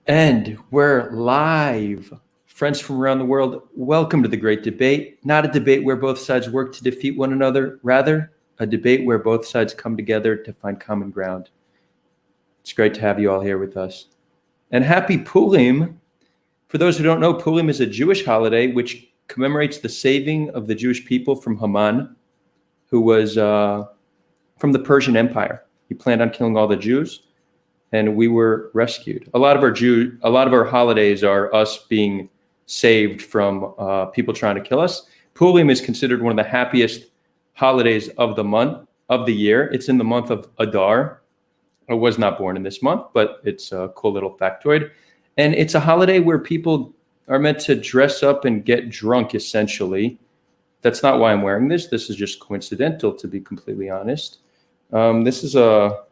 And we're live. Friends from around the world, welcome to the Great Debate. Not a debate where both sides work to defeat one another, rather, a debate where both sides come together to find common ground. It's great to have you all here with us. And happy Purim. For those who don't know, Purim is a Jewish holiday which commemorates the saving of the Jewish people from Haman, who was from the Persian Empire. He planned on killing all the Jews, and we were rescued. A lot of our holidays are us being saved from people trying to kill us. Purim is considered one of the happiest holidays of the year. It's in the month of Adar. I was not born in this month, but it's a cool little factoid. And it's a holiday where people are meant to dress up and get drunk, essentially. That's not why I'm wearing this. This is just coincidental, to be completely honest. This is a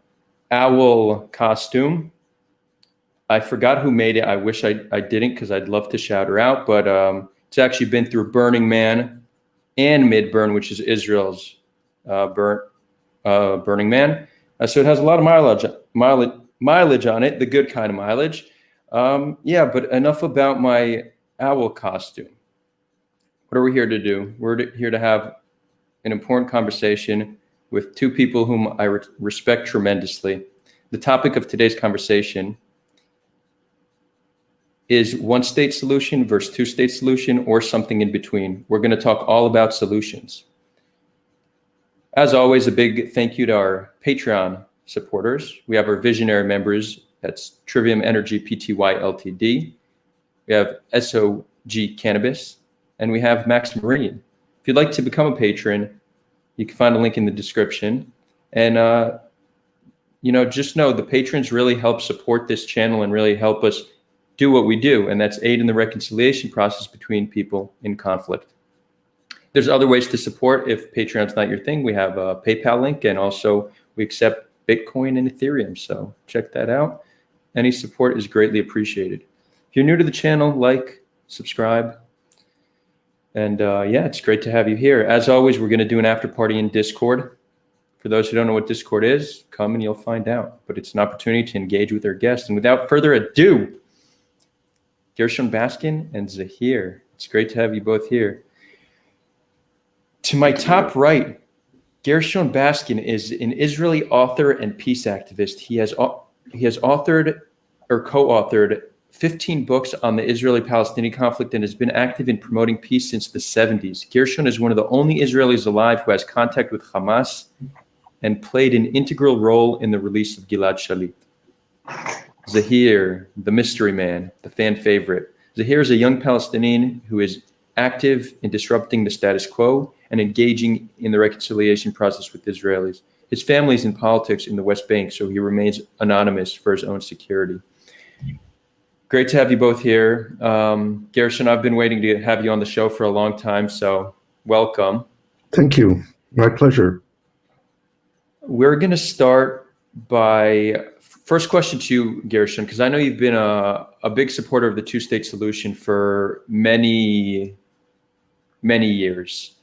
owl costume. I forgot who made it. I wish I didn't, because I'd love to shout her out, but it's actually been through Burning Man and Midburn, which is Israel's Burning Man. So it has a lot of mileage on it, the good kind of mileage. But enough about my owl costume. What are we here to do? We're here to have an important conversation with two people whom I respect tremendously. The topic of today's conversation is one-state solution versus two-state solution, or something in between. We're going to talk all about solutions. As always, a big thank you to our Patreon supporters. We have our visionary members. That's Trivium Energy Pty Ltd. We have SOG Cannabis, and we have Max Marine. If you'd like to become a patron, you can find a link in the description. And, just know the patrons really help support this channel and really help us do what we do. And that's aid in the reconciliation process between people in conflict. There's other ways to support if Patreon's not your thing. We have a PayPal link, and also we accept Bitcoin and Ethereum. So check that out. Any support is greatly appreciated. If you're new to the channel, like, subscribe. And it's great to have you here. As always, we're going to do an after party in Discord. For those who don't know what Discord is, come and you'll find out. But it's an opportunity to engage with our guests. And without further ado, Gershon Baskin and Zahir. It's great to have you both here. To my top right, Gershon Baskin is an Israeli author and peace activist. He has authored or co-authored 15 books on the Israeli-Palestinian conflict and has been active in promoting peace since the 70s. Gershon is one of the only Israelis alive who has contact with Hamas and played an integral role in the release of Gilad Shalit. Zahir, the mystery man, the fan favorite. Zahir is a young Palestinian who is active in disrupting the status quo and engaging in the reconciliation process with Israelis. His family is in politics in the West Bank, so he remains anonymous for his own security. Great to have you both here. Gershon, I've been waiting to have you on the show for a long time, so welcome. Thank you. My pleasure. We're going to start by first question to you, Gershon, because I know you've been a big supporter of the two-state solution for many, many years.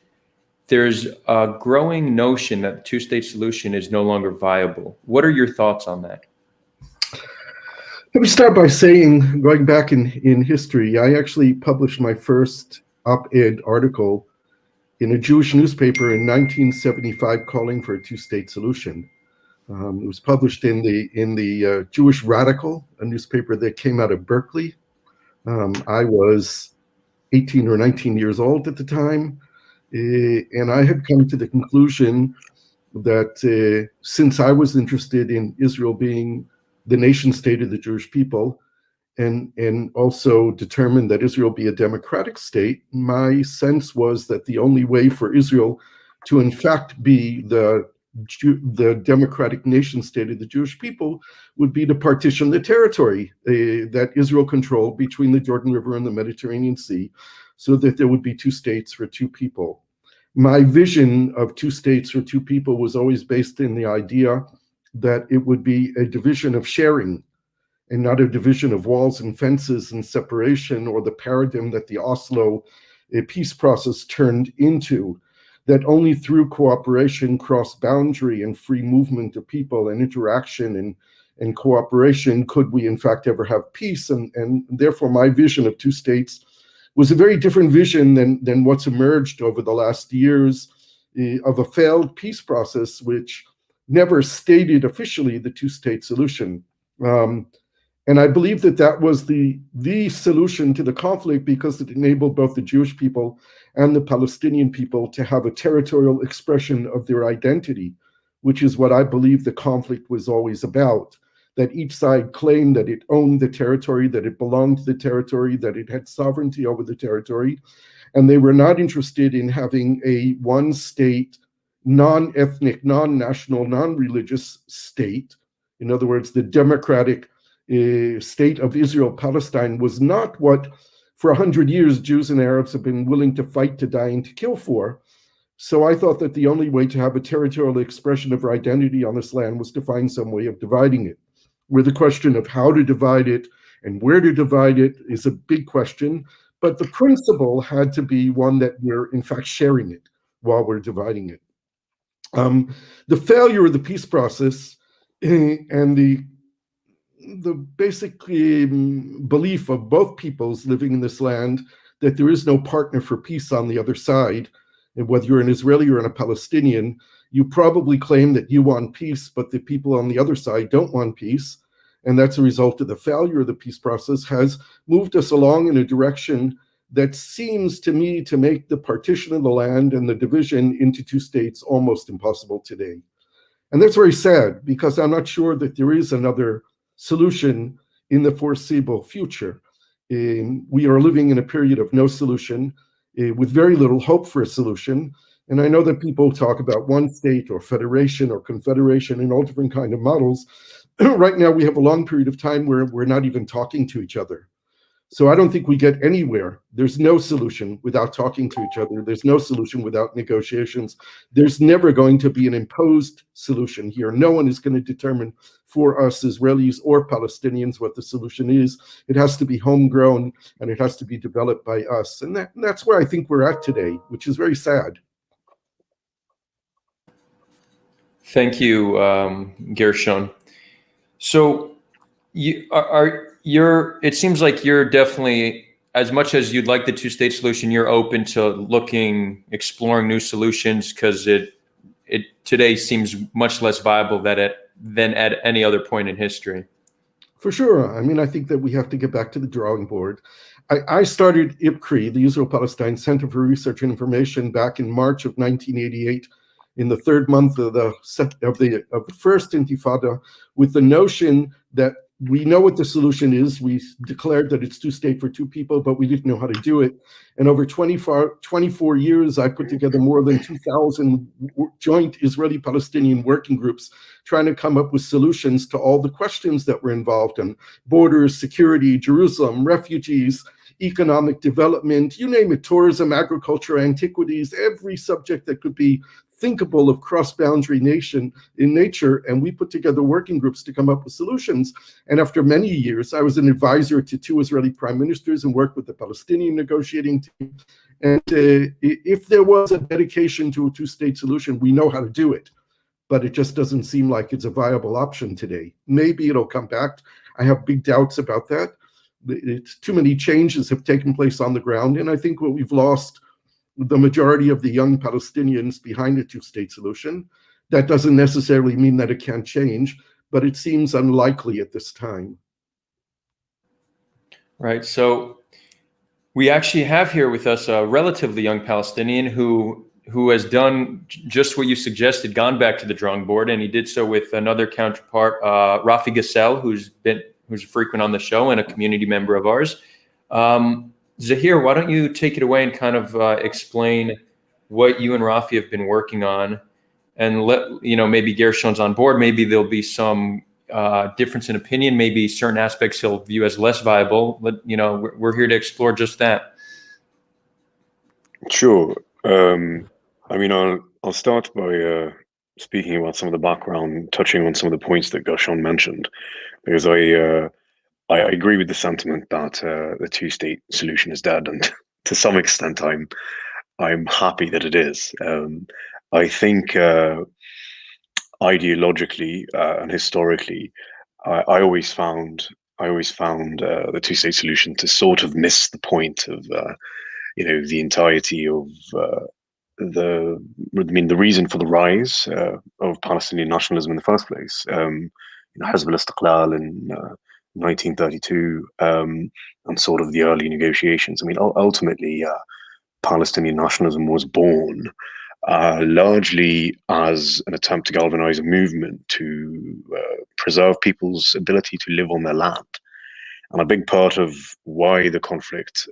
There's a growing notion that the two-state solution is no longer viable. What are your thoughts on that? Let me start by saying, going back in history, I actually published my first op-ed article in a Jewish newspaper in 1975 calling for a two-state solution. It was published in the Jewish Radical, a newspaper that came out of Berkeley. I was 18 or 19 years old at the time, and I had come to the conclusion that since I was interested in Israel being the nation state of the Jewish people, and also determined that Israel be a democratic state, my sense was that the only way for Israel to in fact be the democratic nation state of the Jewish people would be to partition the territory that Israel controlled between the Jordan River and the Mediterranean Sea, so that there would be two states for two people. My vision of two states for two people was always based in the idea that it would be a division of sharing and not a division of walls and fences and separation, or the paradigm that the Oslo peace process turned into, that only through cooperation, cross-boundary, and free movement of people and interaction and cooperation, could we in fact ever have peace? And therefore my vision of two states was a very different vision than what's emerged over the last years of a failed peace process, which never stated officially the two-state solution. And I believe that that was the solution to the conflict, because it enabled both the Jewish people and the Palestinian people to have a territorial expression of their identity, which is what I believe the conflict was always about. That each side claimed that it owned the territory, that it belonged to the territory, that it had sovereignty over the territory, and they were not interested in having a one-state, non-ethnic, non-national, non-religious state. In other words, the democratic state of Israel-Palestine was not what, for 100 years, Jews and Arabs have been willing to fight, to die, and to kill for. So I thought that the only way to have a territorial expression of our identity on this land was to find some way of dividing it. Where the question of how to divide it and where to divide it is a big question, but the principle had to be one that we're in fact sharing it while we're dividing it. The failure of the peace process and the basic belief of both peoples living in this land that there is no partner for peace on the other side, and whether you're an Israeli or a Palestinian, you probably claim that you want peace, but the people on the other side don't want peace. And that's a result of the failure of the peace process, has moved us along in a direction that seems to me to make the partition of the land and the division into two states almost impossible today. And that's very sad, because I'm not sure that there is another solution in the foreseeable future. We are living in a period of no solution, with very little hope for a solution. And I know that people talk about one state or federation or confederation and all different kinds of models. Right now, we have a long period of time where we're not even talking to each other. So I don't think we get anywhere. There's no solution without talking to each other. There's no solution without negotiations. There's never going to be an imposed solution here. No one is going to determine for us, Israelis or Palestinians, what the solution is. It has to be homegrown, and it has to be developed by us. And that's where I think we're at today, which is very sad. Thank you, Gershon. So it seems like you're definitely, as much as you'd like the two-state solution, you're open to exploring new solutions, because it today seems much less viable than at any other point in history. For sure. I mean, I think that we have to get back to the drawing board. I started IPCRI, the Israel-Palestine Center for Research and Information, back in March of 1988, in the third month of the first Intifada, with the notion that we know what the solution is. We declared that it's two-state for two people, but we didn't know how to do it. And over 24 years, I put together more than 2,000 joint Israeli-Palestinian working groups trying to come up with solutions to all the questions that were involved in borders, security, Jerusalem, refugees, economic development, you name it, tourism, agriculture, antiquities, every subject that could be thinkable of cross-boundary nation in nature. And we put together working groups to come up with solutions. And after many years, I was an advisor to 2 Israeli prime ministers and worked with the Palestinian negotiating team. And if there was a dedication to a two-state solution, we know how to do it. But it just doesn't seem like it's a viable option today. Maybe it'll come back. I have big doubts about that. Too many changes have taken place on the ground. And I think what we've lost the majority of the young Palestinians behind a two-state solution. That doesn't necessarily mean that it can't change, but it seems unlikely at this time. Right. So we actually have here with us a relatively young Palestinian who has done just what you suggested, gone back to the drawing board, and he did so with another counterpart, Rafi Gassel, who's frequent on the show and a community member of ours. Zahir, why don't you take it away and kind of explain what you and Rafi have been working on, and maybe Gershon's on board. Maybe there'll be some difference in opinion. Maybe certain aspects he'll view as less viable. But we're here to explore just that. Sure. I mean, I'll start by speaking about some of the background, touching on some of the points that Gershon mentioned, because I agree with the sentiment that the two-state solution is dead, and to some extent, I'm happy that it is. I think ideologically and historically, I always found the two-state solution to sort of miss the point of the entirety of the reason for the rise of Palestinian nationalism in the first place. Hizb al-Istiqlal in 1932, and sort of the early negotiations. I mean, ultimately, Palestinian nationalism was born largely as an attempt to galvanize a movement to preserve people's ability to live on their land. And a big part of why the conflict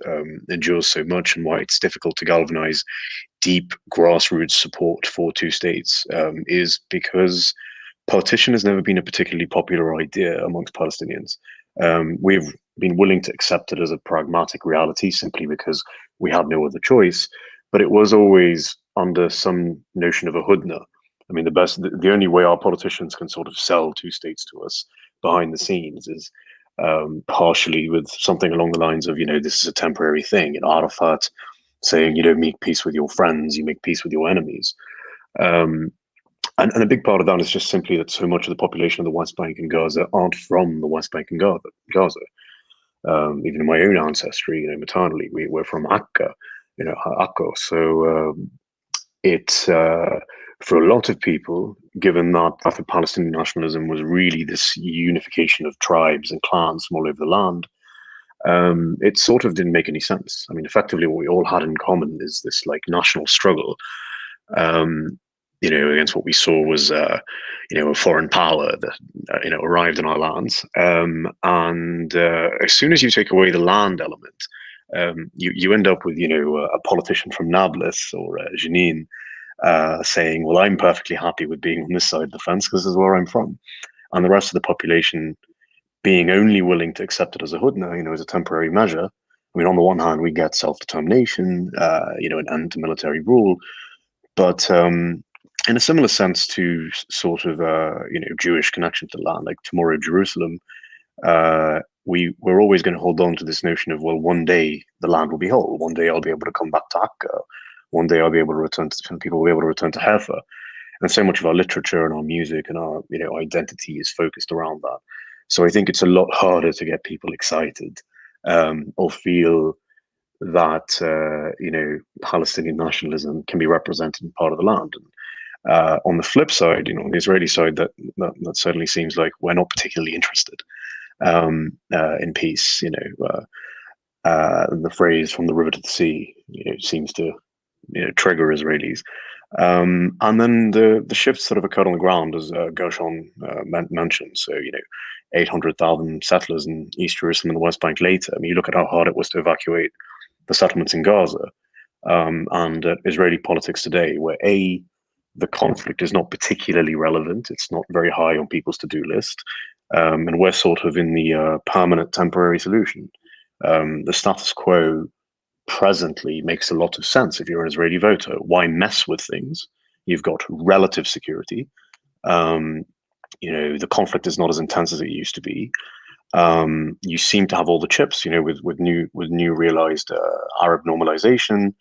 endures so much and why it's difficult to galvanize deep grassroots support for two states is because partition has never been a particularly popular idea amongst Palestinians. We've been willing to accept it as a pragmatic reality simply because we had no other choice, but it was always under some notion of a hudna. I mean, the only way our politicians can sort of sell two states to us behind the scenes is partially with something along the lines of, this is a temporary thing. Arafat saying you don't make peace with your friends, you make peace with your enemies. And a big part of that is just simply that so much of the population of the West Bank and Gaza aren't from the West Bank and Gaza. Even in my own ancestry, maternally, we're from Akka, Akko. So for a lot of people, given that the Palestinian nationalism was really this unification of tribes and clans from all over the land, it sort of didn't make any sense. I mean, effectively, what we all had in common is this like national struggle, against what we saw was, a foreign power that, arrived in our lands. And as soon as you take away the land element, you end up with, a politician from Nablus or Jenin saying, well, I'm perfectly happy with being on this side of the fence because this is where I'm from. And the rest of the population being only willing to accept it as a hudna, as a temporary measure. I mean, on the one hand, we get self-determination, an end to military rule, but in a similar sense to sort of, Jewish connection to land, like tomorrow Jerusalem, we're always going to hold on to this notion of, well, one day the land will be whole. One day I'll be able to come back to Akka. One day I'll be able to return to, people will be able to return to Haifa. And so much of our literature and our music and our, identity is focused around that. So I think it's a lot harder to get people excited or feel that, Palestinian nationalism can be represented in part of the land. And on the flip side, on the Israeli side, that certainly seems like we're not particularly interested in peace. The phrase "from the river to the sea," seems to trigger Israelis. And then the shifts that have occurred on the ground, as Gershon mentioned. So 800,000 settlers in East Jerusalem and the West Bank later. I mean, you look at how hard it was to evacuate the settlements in Gaza, and Israeli politics today, where the conflict is not particularly relevant. It's not very high on people's to-do list. And we're sort of in the permanent temporary solution. The status quo presently makes a lot of sense if you're an Israeli voter. Why mess with things? You've got relative security. The conflict is not as intense as it used to be. You seem to have all the chips, with new realized Arab normalization,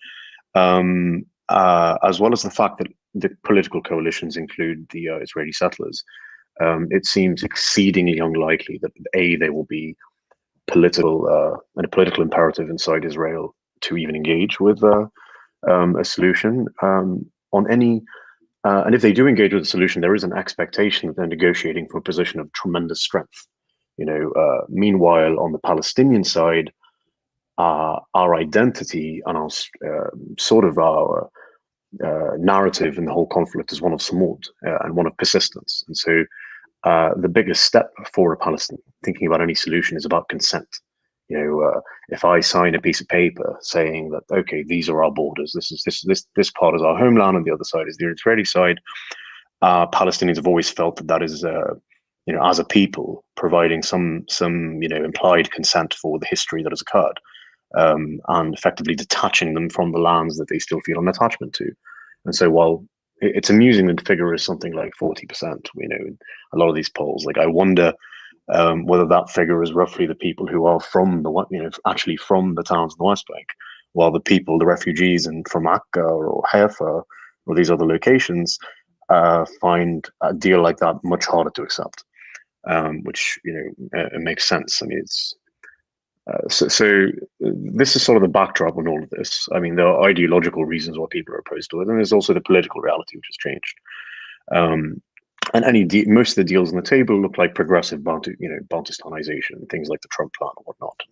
as well as the fact that the political coalitions include the Israeli settlers. It seems exceedingly unlikely that there will be a political imperative inside Israel to even engage with a solution on any. And if they do engage with a solution, there is an expectation that they're negotiating from a position of tremendous strength. Meanwhile, on the Palestinian side, our identity and our our narrative in the whole conflict is one of samud and one of persistence. And so the biggest step for a Palestinian thinking about any solution is about consent. If I sign a piece of paper saying that, okay, these are our borders, this part is our homeland, and the other side is the Israeli side, Palestinians have always felt that is, as a people, providing some implied consent for the history that has occurred, and effectively detaching them from the lands that they still feel an attachment to. And so while it's amusing that the figure is something like 40%, in a lot of these polls, like I wonder whether that figure is roughly the people who are from actually from the towns in the West Bank, while the refugees from Akka or Haifa or these other locations find a deal like that much harder to accept. which makes sense. I mean, it's so this is sort of the backdrop on all of this. I mean, there are ideological reasons why people are opposed to it, and there's also the political reality which has changed. And most of the deals on the table look like progressive Bantustanization, things like the Trump plan and whatnot.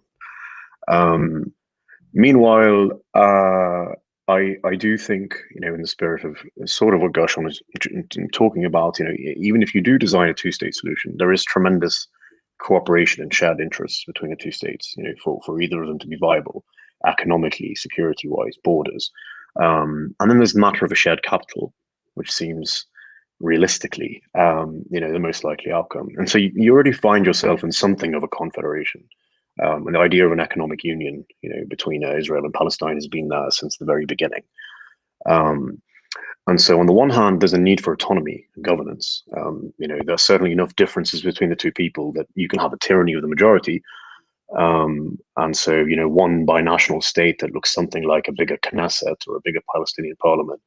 Meanwhile, I do think, in the spirit of sort of what Gershon is talking about, even if you do design a two-state solution, there is tremendous cooperation and shared interests between the two states, for either of them to be viable economically, security-wise, borders. And then there's the matter of a shared capital, which seems realistically, the most likely outcome. And so you already find yourself in something of a confederation. And the idea of an economic union, between Israel and Palestine has been there since the very beginning. And so on the one hand, there's a need for autonomy and governance. There's certainly enough differences between the two people that you can have a tyranny of the majority. And so, one binational state that looks something like a bigger Knesset or a bigger Palestinian parliament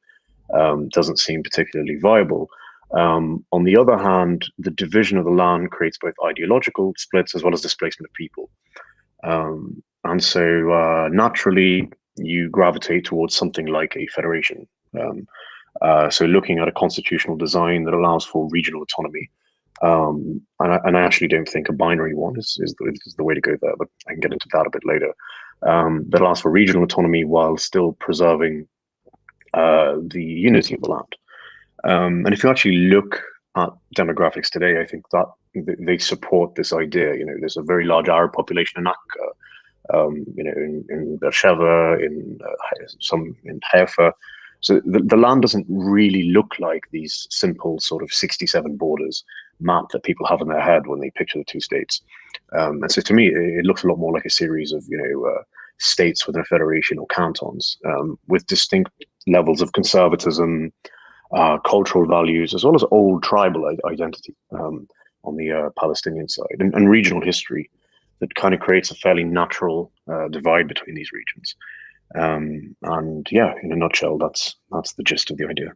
doesn't seem particularly viable. On the other hand, the division of the land creates both ideological splits as well as displacement of people. And so naturally, you gravitate towards something like a federation. So looking at a constitutional design that allows for regional autonomy. And I actually don't think a binary one is the way to go there, but I can get into that a bit later. That allows for regional autonomy while still preserving the unity of the land. And if you actually look at demographics today, I think that they support this idea. There's a very large Arab population in Akka, in Beersheba, some in Haifa. So the land doesn't really look like these simple sort of 67 borders map that people have in their head when they picture the two states. And so to me, it looks a lot more like a series of, states within a federation or cantons, with distinct levels of conservatism, cultural values, as well as old tribal identity on the Palestinian side, and regional history that kind of creates a fairly natural divide between these regions. And yeah, in a nutshell, that's the gist of the idea.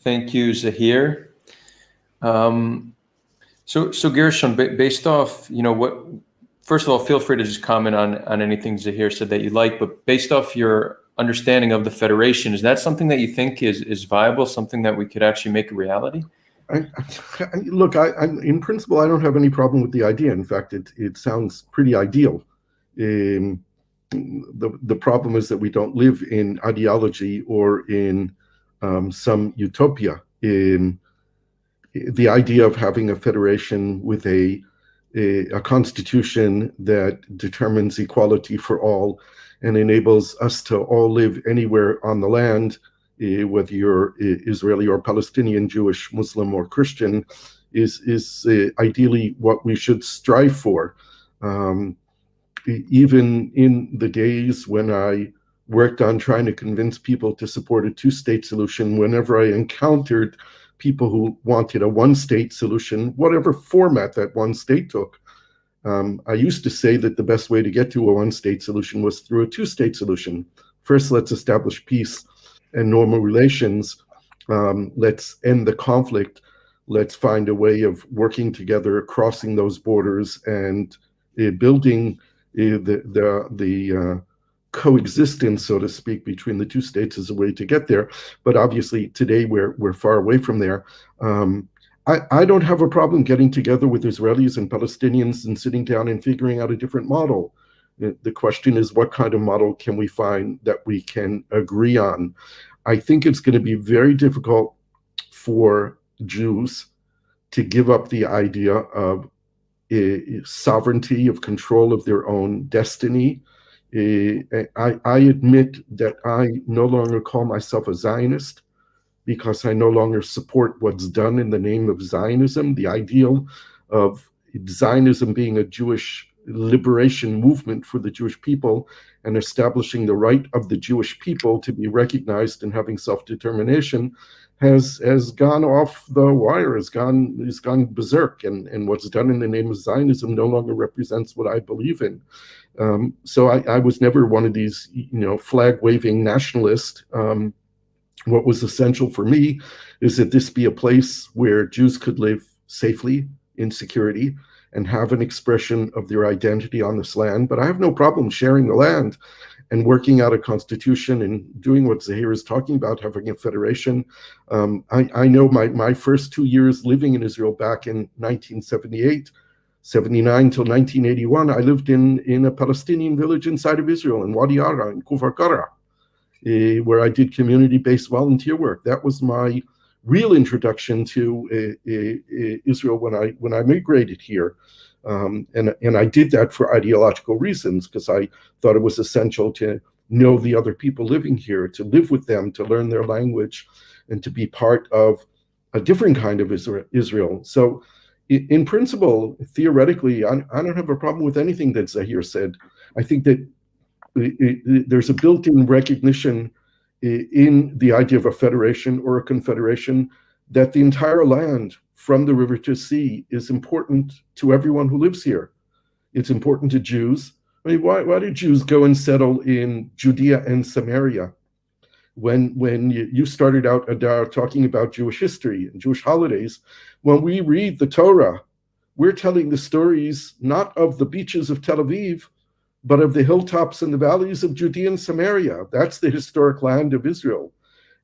Thank you, Zahir. So Gershon, based off, first of all, feel free to just comment on anything Zahir said that you like, but based off your understanding of the federation, is that something that you think is viable, something that we could actually make a reality? Look, in principle, I don't have any problem with the idea. In fact, it sounds pretty ideal. The problem is that we don't live in ideology or in some utopia. The idea of having a federation with a constitution that determines equality for all and enables us to all live anywhere on the land, whether you're Israeli or Palestinian, Jewish, Muslim, or Christian, is ideally what we should strive for. Even in the days when I worked on trying to convince people to support a two-state solution, whenever I encountered people who wanted a one-state solution, whatever format that one state took, I used to say that the best way to get to a one-state solution was through a two-state solution. First, let's establish peace and normal relations. Let's end the conflict. Let's find a way of working together, crossing those borders, and building the coexistence, so to speak, between the two states as a way to get there. But obviously, today we're far away from there. I don't have a problem getting together with Israelis and Palestinians and sitting down and figuring out a different model. The question is, what kind of model can we find that we can agree on? I think it's going to be very difficult for Jews to give up the idea of sovereignty, of control of their own destiny. I admit that I no longer call myself a Zionist because I no longer support what's done in the name of Zionism. The ideal of Zionism being a Jewish liberation movement for the Jewish people and establishing the right of the Jewish people to be recognized and having self-determination has gone off the wire, has gone berserk, and what's done in the name of Zionism no longer represents what I believe in. So I was never one of these, flag-waving nationalists. What was essential for me is that this be a place where Jews could live safely in security and have an expression of their identity on this land. But I have no problem sharing the land and working out a constitution and doing what Zahir is talking about, having a federation. I know my first 2 years living in Israel back in 1978, 79 till 1981, I lived in a Palestinian village inside of Israel in Wadi Ara, in Kufar Qara, where I did community-based volunteer work. That was my real introduction to Israel when I migrated here. And I did that for ideological reasons, because I thought it was essential to know the other people living here, to live with them, to learn their language, and to be part of a different kind of Israel. So in principle, theoretically, I don't have a problem with anything that Zahir said. I think that there's a built-in recognition in the idea of a federation or a confederation that the entire land from the river to sea is important to everyone who lives here. It's important to Jews. I mean, why did Jews go and settle in Judea and Samaria? When you started out, Adar, talking about Jewish history and Jewish holidays, when we read the Torah, we're telling the stories not of the beaches of Tel Aviv, but of the hilltops and the valleys of Judea and Samaria. That's the historic land of Israel.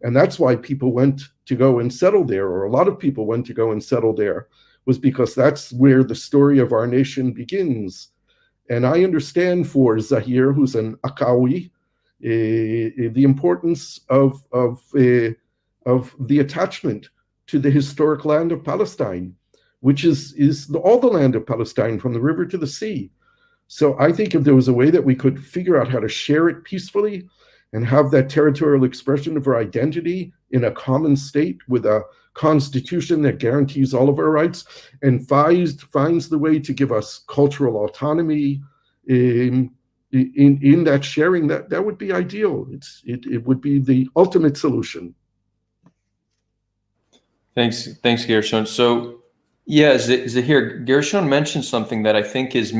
And that's why people went to go and settle there, or a lot of people went to go and settle there, was because that's where the story of our nation begins. And I understand for Zahir, who's an Akawi, the importance of the attachment to the historic land of Palestine, which is all the land of Palestine from the river to the sea. So I think if there was a way that we could figure out how to share it peacefully and have that territorial expression of our identity in a common state with a constitution that guarantees all of our rights and finds the way to give us cultural autonomy in that sharing, that would be ideal. It would be the ultimate solution. Thanks, Gershon. So, yeah, Zahir, Gershon mentioned something that I think is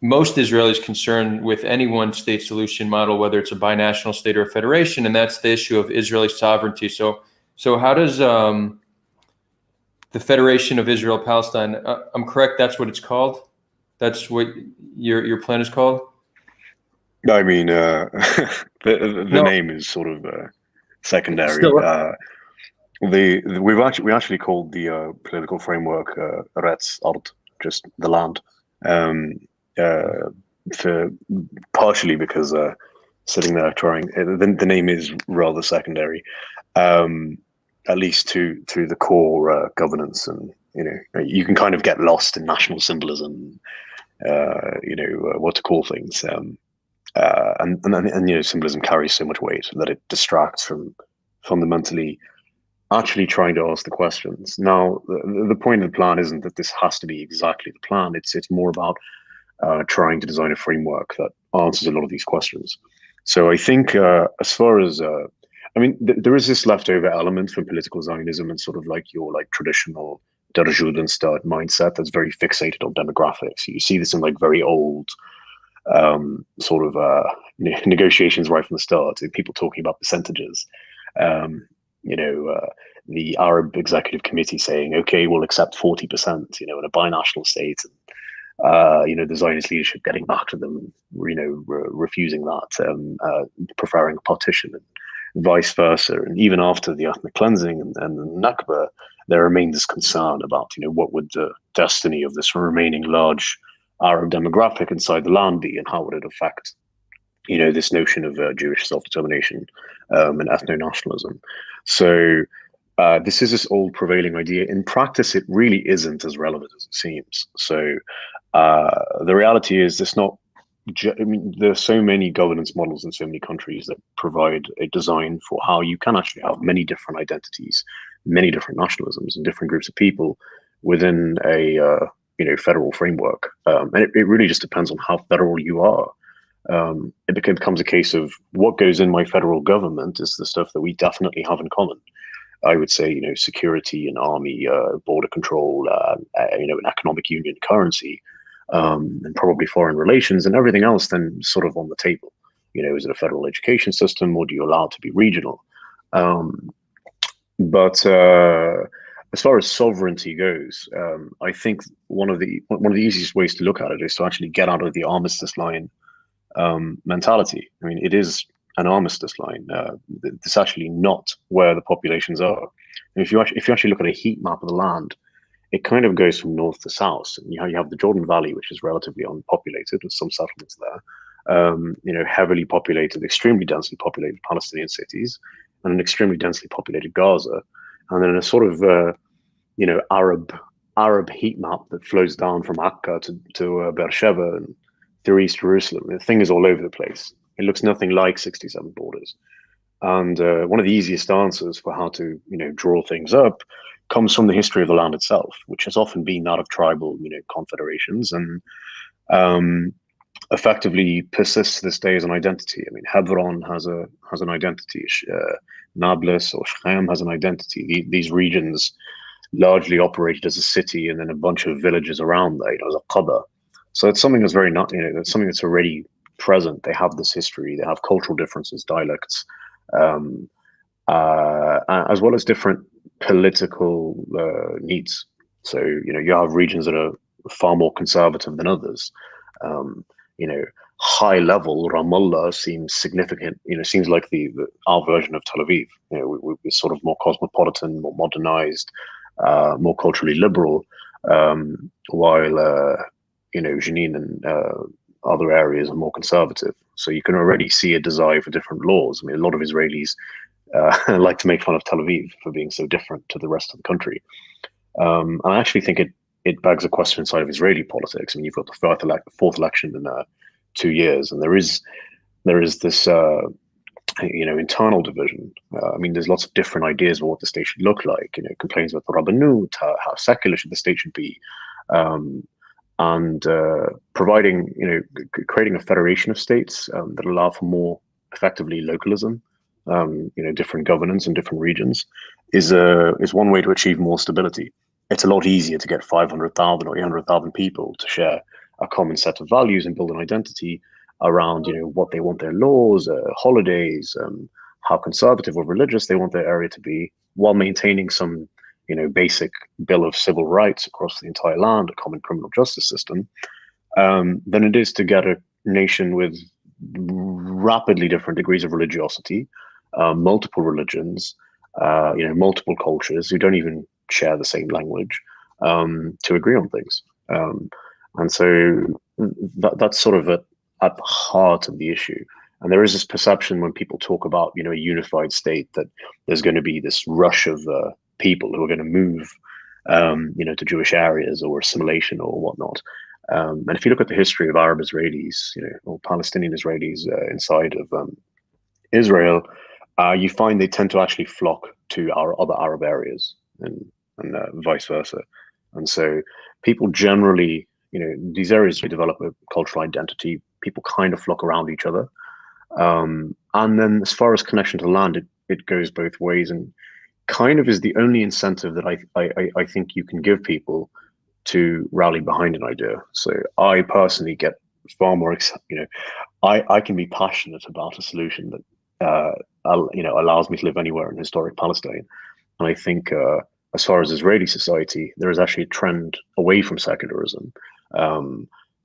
most Israelis concerned with any one-state solution model, whether it's a binational state or a federation, and that's the issue of Israeli sovereignty. So how does the Federation of Israel-Palestine? I'm correct. That's what it's called. That's what your plan is called. I mean, the name is sort of secondary. We actually called the political framework Retz Art, just the land, for partially because sitting there trying the name is rather secondary, at least to the core governance, and you can kind of get lost in national symbolism, what to call things. And symbolism carries so much weight that it distracts from fundamentally actually trying to ask the questions. Now, the point of the plan isn't that this has to be exactly the plan. It's more about trying to design a framework that answers a lot of these questions. So I think as far as there is this leftover element from political Zionism and sort of like your traditional Der Judenstaat mindset that's very fixated on demographics. You see this in very old sort of negotiations right from the start, people talking about percentages. The Arab Executive Committee saying, okay, we'll accept 40%, in a binational state, and the Zionist leadership getting back to them, refusing that, preferring a partition, and vice versa. And even after the ethnic cleansing and the Nakba, there remained this concern about, what would the destiny of this remaining large Arab demographic inside the land be, and how would it affect, this notion of Jewish self-determination and ethno-nationalism. So this is this old prevailing idea. In practice, it really isn't as relevant as it seems. So the reality is there are so many governance models in so many countries that provide a design for how you can actually have many different identities, many different nationalisms, and different groups of people within a federal framework. And it really just depends on how federal you are. It becomes a case of what goes in my federal government is the stuff that we definitely have in common. I would say, security and army, border control, an economic union, currency, and probably foreign relations, and everything else then sort of on the table. Is it a federal education system, or do you allow it to be regional? But as far as sovereignty goes, I think one of the easiest ways to look at it is to actually get out of the armistice line mentality. I mean, it is an armistice line. It's actually not where the populations are. And if you actually look at a heat map of the land, it kind of goes from north to south. And you have the Jordan Valley, which is relatively unpopulated, with some settlements there. Heavily populated, extremely densely populated Palestinian cities, and an extremely densely populated Gaza, and then a sort of Arab heat map that flows down from Akka to Beersheba and through East Jerusalem. The thing is all over the place. It looks nothing like 67 borders. And one of the easiest answers for how to draw things up comes from the history of the land itself, which has often been that of tribal confederations, and effectively persists to this day as an identity. I mean, Hebron has an identity. Nablus or Shechem has an identity. These regions largely operated as a city, and then a bunch of villages around there, as a qada. So it's something that's very not, that's something that's already present. They have this history. They have cultural differences, dialects, as well as different political needs. So you have regions that are far more conservative than others. High level Ramallah seems significant. Seems like our version of Tel Aviv. We're sort of more cosmopolitan, more modernized, more culturally liberal, while Jenin and other areas are more conservative. So you can already see a desire for different laws. I mean, a lot of Israelis like to make fun of Tel Aviv for being so different to the rest of the country. And I actually think it begs a question inside of Israeli politics. I mean, you've got the fourth election in 2 years, and there is this internal division. I mean, there's lots of different ideas of what the state should look like. Complaints about the Rabbanut, how secular should the state should be, and providing, creating a federation of states that allow for more effectively localism. Different governance in different regions is one way to achieve more stability. It's a lot easier to get 500,000 or 800,000 people to share a common set of values and build an identity around, what they want their laws, holidays, how conservative or religious they want their area to be, while maintaining some, basic bill of civil rights across the entire land, a common criminal justice system, than it is to get a nation with rapidly different degrees of religiosity, multiple religions, multiple cultures who don't even share the same language, to agree on things. And so that's sort of at the heart of the issue. And there is this perception when people talk about, a unified state, that there's going to be this rush of people who are going to move, to Jewish areas or assimilation or whatnot. And if you look at the history of Arab Israelis, or Palestinian Israelis inside of Israel, you find they tend to actually flock to our other Arab areas, and vice versa. And so people generally, these areas develop a cultural identity. People kind of flock around each other. And then as far as connection to land, it goes both ways, and kind of is the only incentive that I think you can give people to rally behind an idea. So I personally get far more, I can be passionate about a solution that, allows me to live anywhere in historic Palestine. And I think as far as Israeli society, there is actually a trend away from secularism,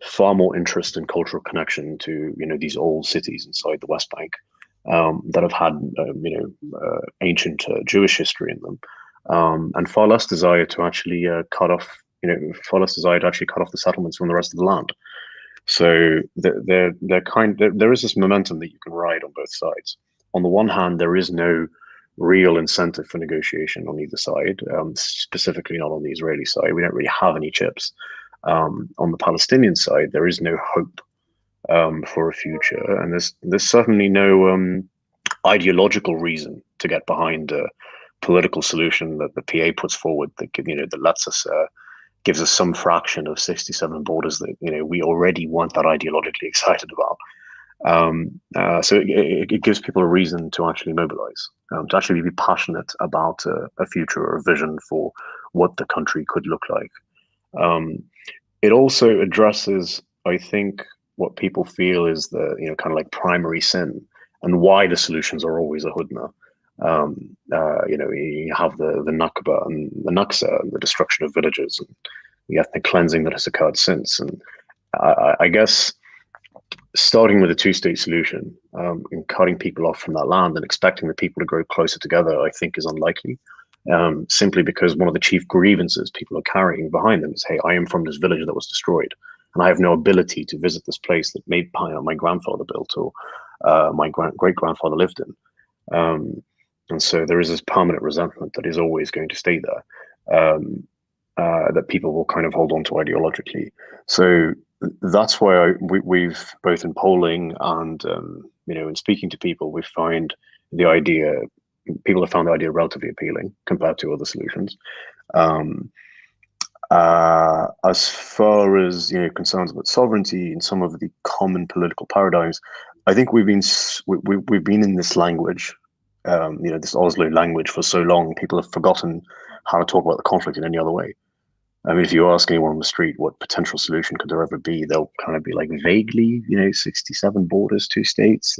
far more interest in cultural connection to, these old cities inside the West Bank that have had, ancient Jewish history in them, and far less desire to actually cut off the settlements from the rest of the land. So there is this momentum that you can ride on both sides. On the one hand, there is no real incentive for negotiation on either side, specifically not on the Israeli side. We don't really have any chips. On the Palestinian side, there is no hope for a future, and there's certainly no ideological reason to get behind a political solution that the PA puts forward that lets us gives us some fraction of 67 borders that we already weren't that ideologically excited about. So it gives people a reason to actually mobilize, to actually be passionate about a future or a vision for what the country could look like. It also addresses, I think, what people feel is the kind of like primary sin, and why the solutions are always a hudna. You have the Nakba and the Naksa and the destruction of villages and the ethnic cleansing that has occurred since. And I guess starting with a two-state solution and cutting people off from that land and expecting the people to grow closer together, I think is unlikely. Simply because one of the chief grievances people are carrying behind them is, hey, I am from this village that was destroyed, and I have no ability to visit this place that maybe my grandfather built or my great-grandfather lived in. And so there is this permanent resentment that is always going to stay there, that people will kind of hold on to ideologically. So that's why we've both in polling and in speaking to people, we find people have found the idea relatively appealing compared to other solutions. As far as concerns about sovereignty and some of the common political paradigms, I think we've been in this language, this Oslo language for so long. People have forgotten how to talk about the conflict in any other way. I mean, if you ask anyone on the street what potential solution could there ever be, they'll kind of be like vaguely, 67 borders, 2 states.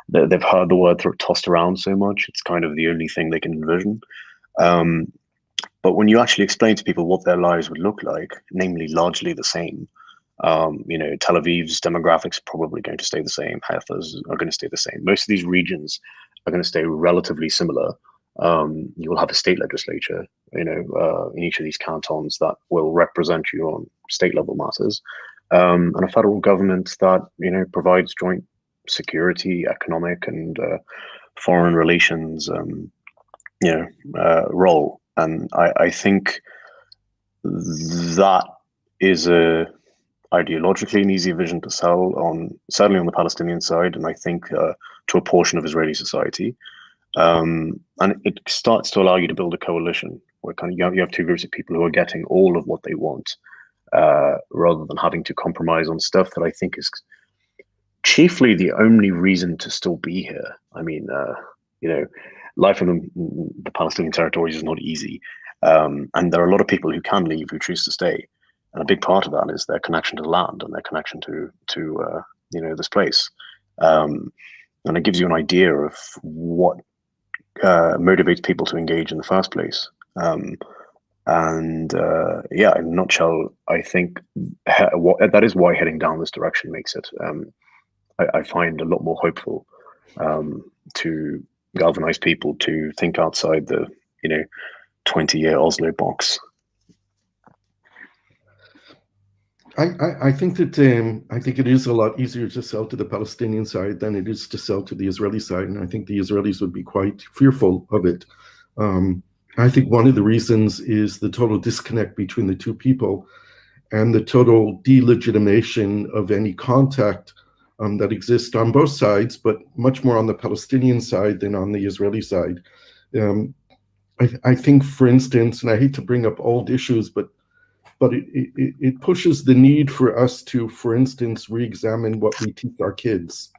They've heard the word tossed around so much, it's kind of the only thing they can envision. But when you actually explain to people what their lives would look like, namely largely the same, Tel Aviv's demographics are probably going to stay the same. Haifa's are going to stay the same. Most of these regions are going to stay relatively similar. You will have a state legislature, in each of these cantons that will represent you on state level matters, and a federal government that provides joint security, economic, and foreign relations, role. And I think that is ideologically an easy vision to sell certainly on the Palestinian side, and I think to a portion of Israeli society. And it starts to allow you to build a coalition where kind of you have 2 groups of people who are getting all of what they want, rather than having to compromise on stuff that I think is chiefly the only reason to still be here. I mean, life in the Palestinian territories is not easy, and there are a lot of people who can leave, who choose to stay, and a big part of that is their connection to the land and their connection to this place, and it gives you an idea of what motivates people to engage in the first place. In a nutshell, I think that is why heading down this direction makes it, I find, a lot more hopeful, to galvanize people to think outside the 20-year Oslo box. I think that I think it is a lot easier to sell to the Palestinian side than it is to sell to the Israeli side, and I think the Israelis would be quite fearful of it. I think one of the reasons is the total disconnect between the two people and the total delegitimation of any contact that exists on both sides, but much more on the Palestinian side than on the Israeli side. I think, for instance, and I hate to bring up old issues, but it pushes the need for us to, for instance, re-examine what we teach our kids.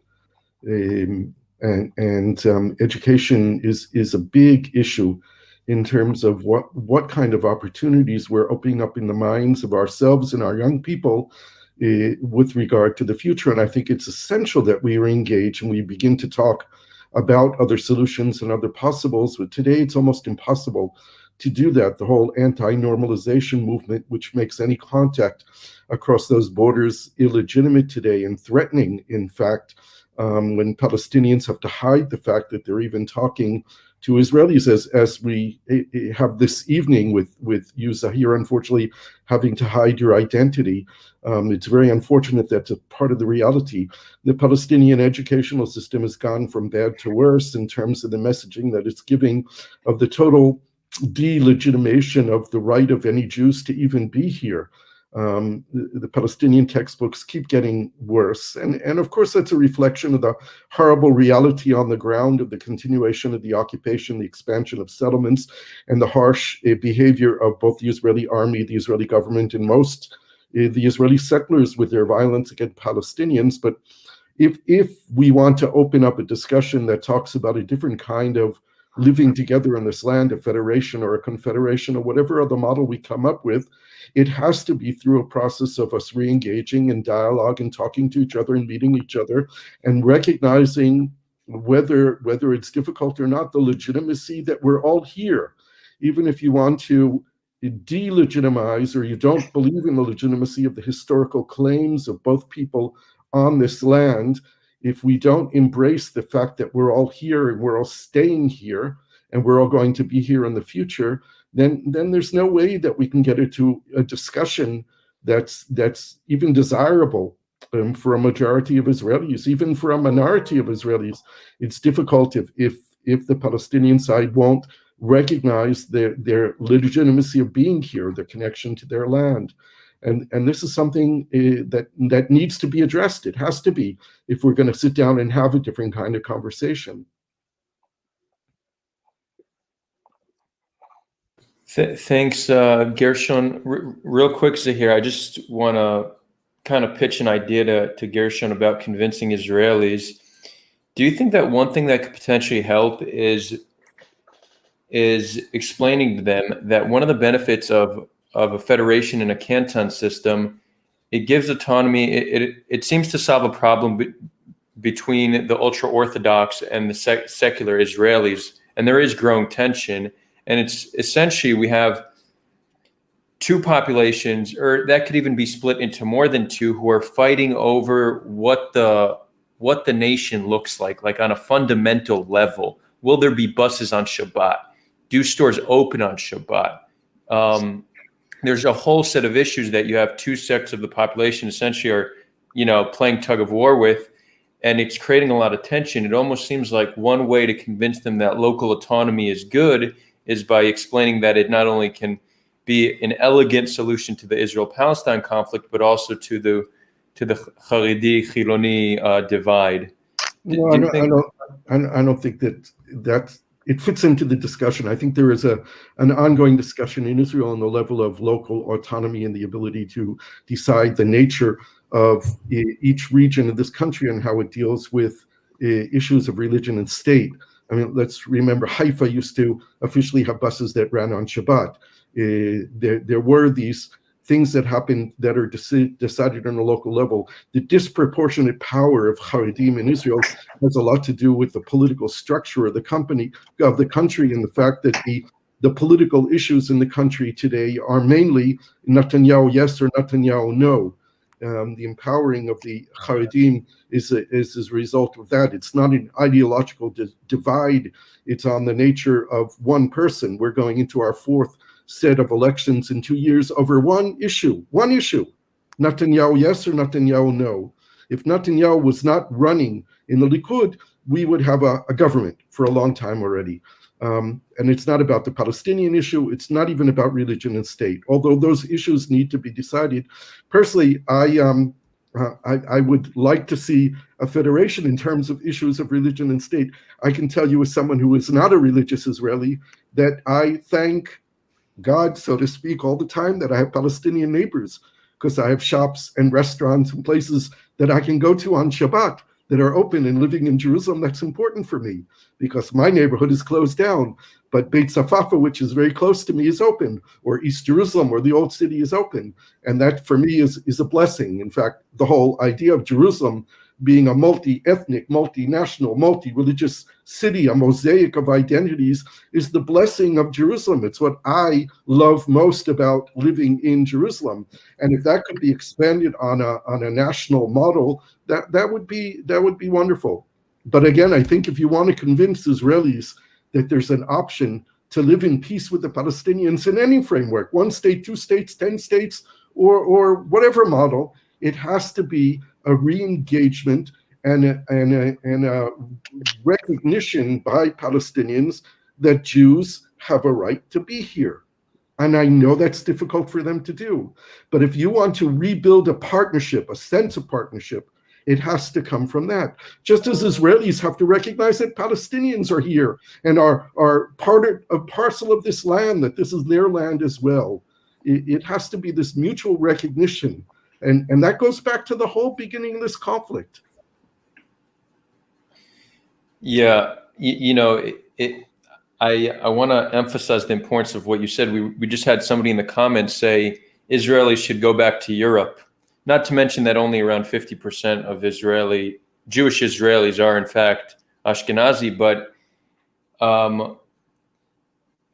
And education is a big issue in terms of what kind of opportunities we're opening up in the minds of ourselves and our young people with regard to the future. And I think it's essential that we re-engage and we begin to talk about other solutions and other possibles. But today it's almost impossible to do that. The whole anti-normalization movement, which makes any contact across those borders illegitimate today and threatening, in fact, when Palestinians have to hide the fact that they're even talking to Israelis, as we have this evening with you, Zahir, unfortunately having to hide your identity. It's very unfortunate that's a part of the reality. The Palestinian educational system has gone from bad to worse in terms of the messaging that it's giving of the total delegitimation of the right of any Jews to even be here. The Palestinian textbooks keep getting worse. And of course, that's a reflection of the horrible reality on the ground of the continuation of the occupation, the expansion of settlements, and the harsh behavior of both the Israeli army, the Israeli government, and most the Israeli settlers with their violence against Palestinians. But if we want to open up a discussion that talks about a different kind of living together in this land, a federation or a confederation or whatever other model we come up with, it has to be through a process of us re-engaging in dialogue and talking to each other and meeting each other and recognizing whether it's difficult or not, the legitimacy that we're all here. Even if you want to delegitimize, or you don't believe in the legitimacy of the historical claims of both people on this land, if we don't embrace the fact that we're all here and we're all staying here and we're all going to be here in the future, then there's no way that we can get into a discussion that's even desirable for a majority of Israelis. Even for a minority of Israelis, it's difficult if the Palestinian side won't recognize their legitimacy of being here, their connection to their land. And this is something that needs to be addressed. It has to be, if we're going to sit down and have a different kind of conversation. Thanks, Gershon. Real quick, Zahir, I just want to kind of pitch an idea to Gershon about convincing Israelis. Do you think that one thing that could potentially help is explaining to them that one of the benefits of a federation and a canton system, it gives autonomy. It seems to solve a problem between the ultra-Orthodox and the secular Israelis, and there is growing tension. And it's essentially, we have two populations, or that could even be split into more than two, who are fighting over what the nation looks like on a fundamental level. Will there be buses on Shabbat? Do stores open on Shabbat? There's a whole set of issues that you have two sects of the population essentially are, playing tug of war with, and it's creating a lot of tension. It almost seems like one way to convince them that local autonomy is good is by explaining that it not only can be an elegant solution to the Israel-Palestine conflict, but also to the Haredi-Chiloni divide. No, I don't think that it fits into the discussion. I think there is an ongoing discussion in Israel on the level of local autonomy and the ability to decide the nature of each region of this country and how it deals with issues of religion and state. I mean, let's remember Haifa used to officially have buses that ran on Shabbat. There were these things that happened that are decided on a local level. The disproportionate power of Haredim in Israel has a lot to do with the political structure of the country and the fact that the political issues in the country today are mainly Netanyahu yes or Netanyahu no. The empowering of the Haredim is as a result of that. It's not an ideological divide. It's on the nature of one person. We're going into our fourth set of elections in 2 years over one issue. Netanyahu yes or Netanyahu no. If Netanyahu was not running in the Likud, we would have a government for a long time already. And it's not about the Palestinian issue. It's not even about religion and state, although those issues need to be decided. Personally, I would like to see a federation in terms of issues of religion and state. I can tell you, as someone who is not a religious Israeli, that I thank God, so to speak, all the time that I have Palestinian neighbors, because I have shops and restaurants and places that I can go to on Shabbat that are open, and living in Jerusalem, that's important for me because my neighborhood is closed down, but Beit Safafa, which is very close to me, is open, or East Jerusalem or the Old City is open. And that for me is a blessing. In fact, the whole idea of Jerusalem being a multi-ethnic, multinational, multi-religious city, a mosaic of identities, is the blessing of Jerusalem. It's what I love most about living in Jerusalem. And if that could be expanded on a national model, that would be wonderful. But again, I think if you want to convince Israelis that there's an option to live in peace with the Palestinians in any framework, 1 state, 2 states, 10 states, or whatever model, it has to be a re-engagement and a recognition by Palestinians that Jews have a right to be here. And I know that's difficult for them to do. But if you want to rebuild a partnership, a sense of partnership, it has to come from that. Just as Israelis have to recognize that Palestinians are here and are parcel of this land, that this is their land as well. It has to be this mutual recognition. And that goes back to the whole beginning of this conflict. Yeah, I want to emphasize the importance of what you said. We just had somebody in the comments say Israelis should go back to Europe. Not to mention that only around 50% of Jewish Israelis are in fact Ashkenazi, but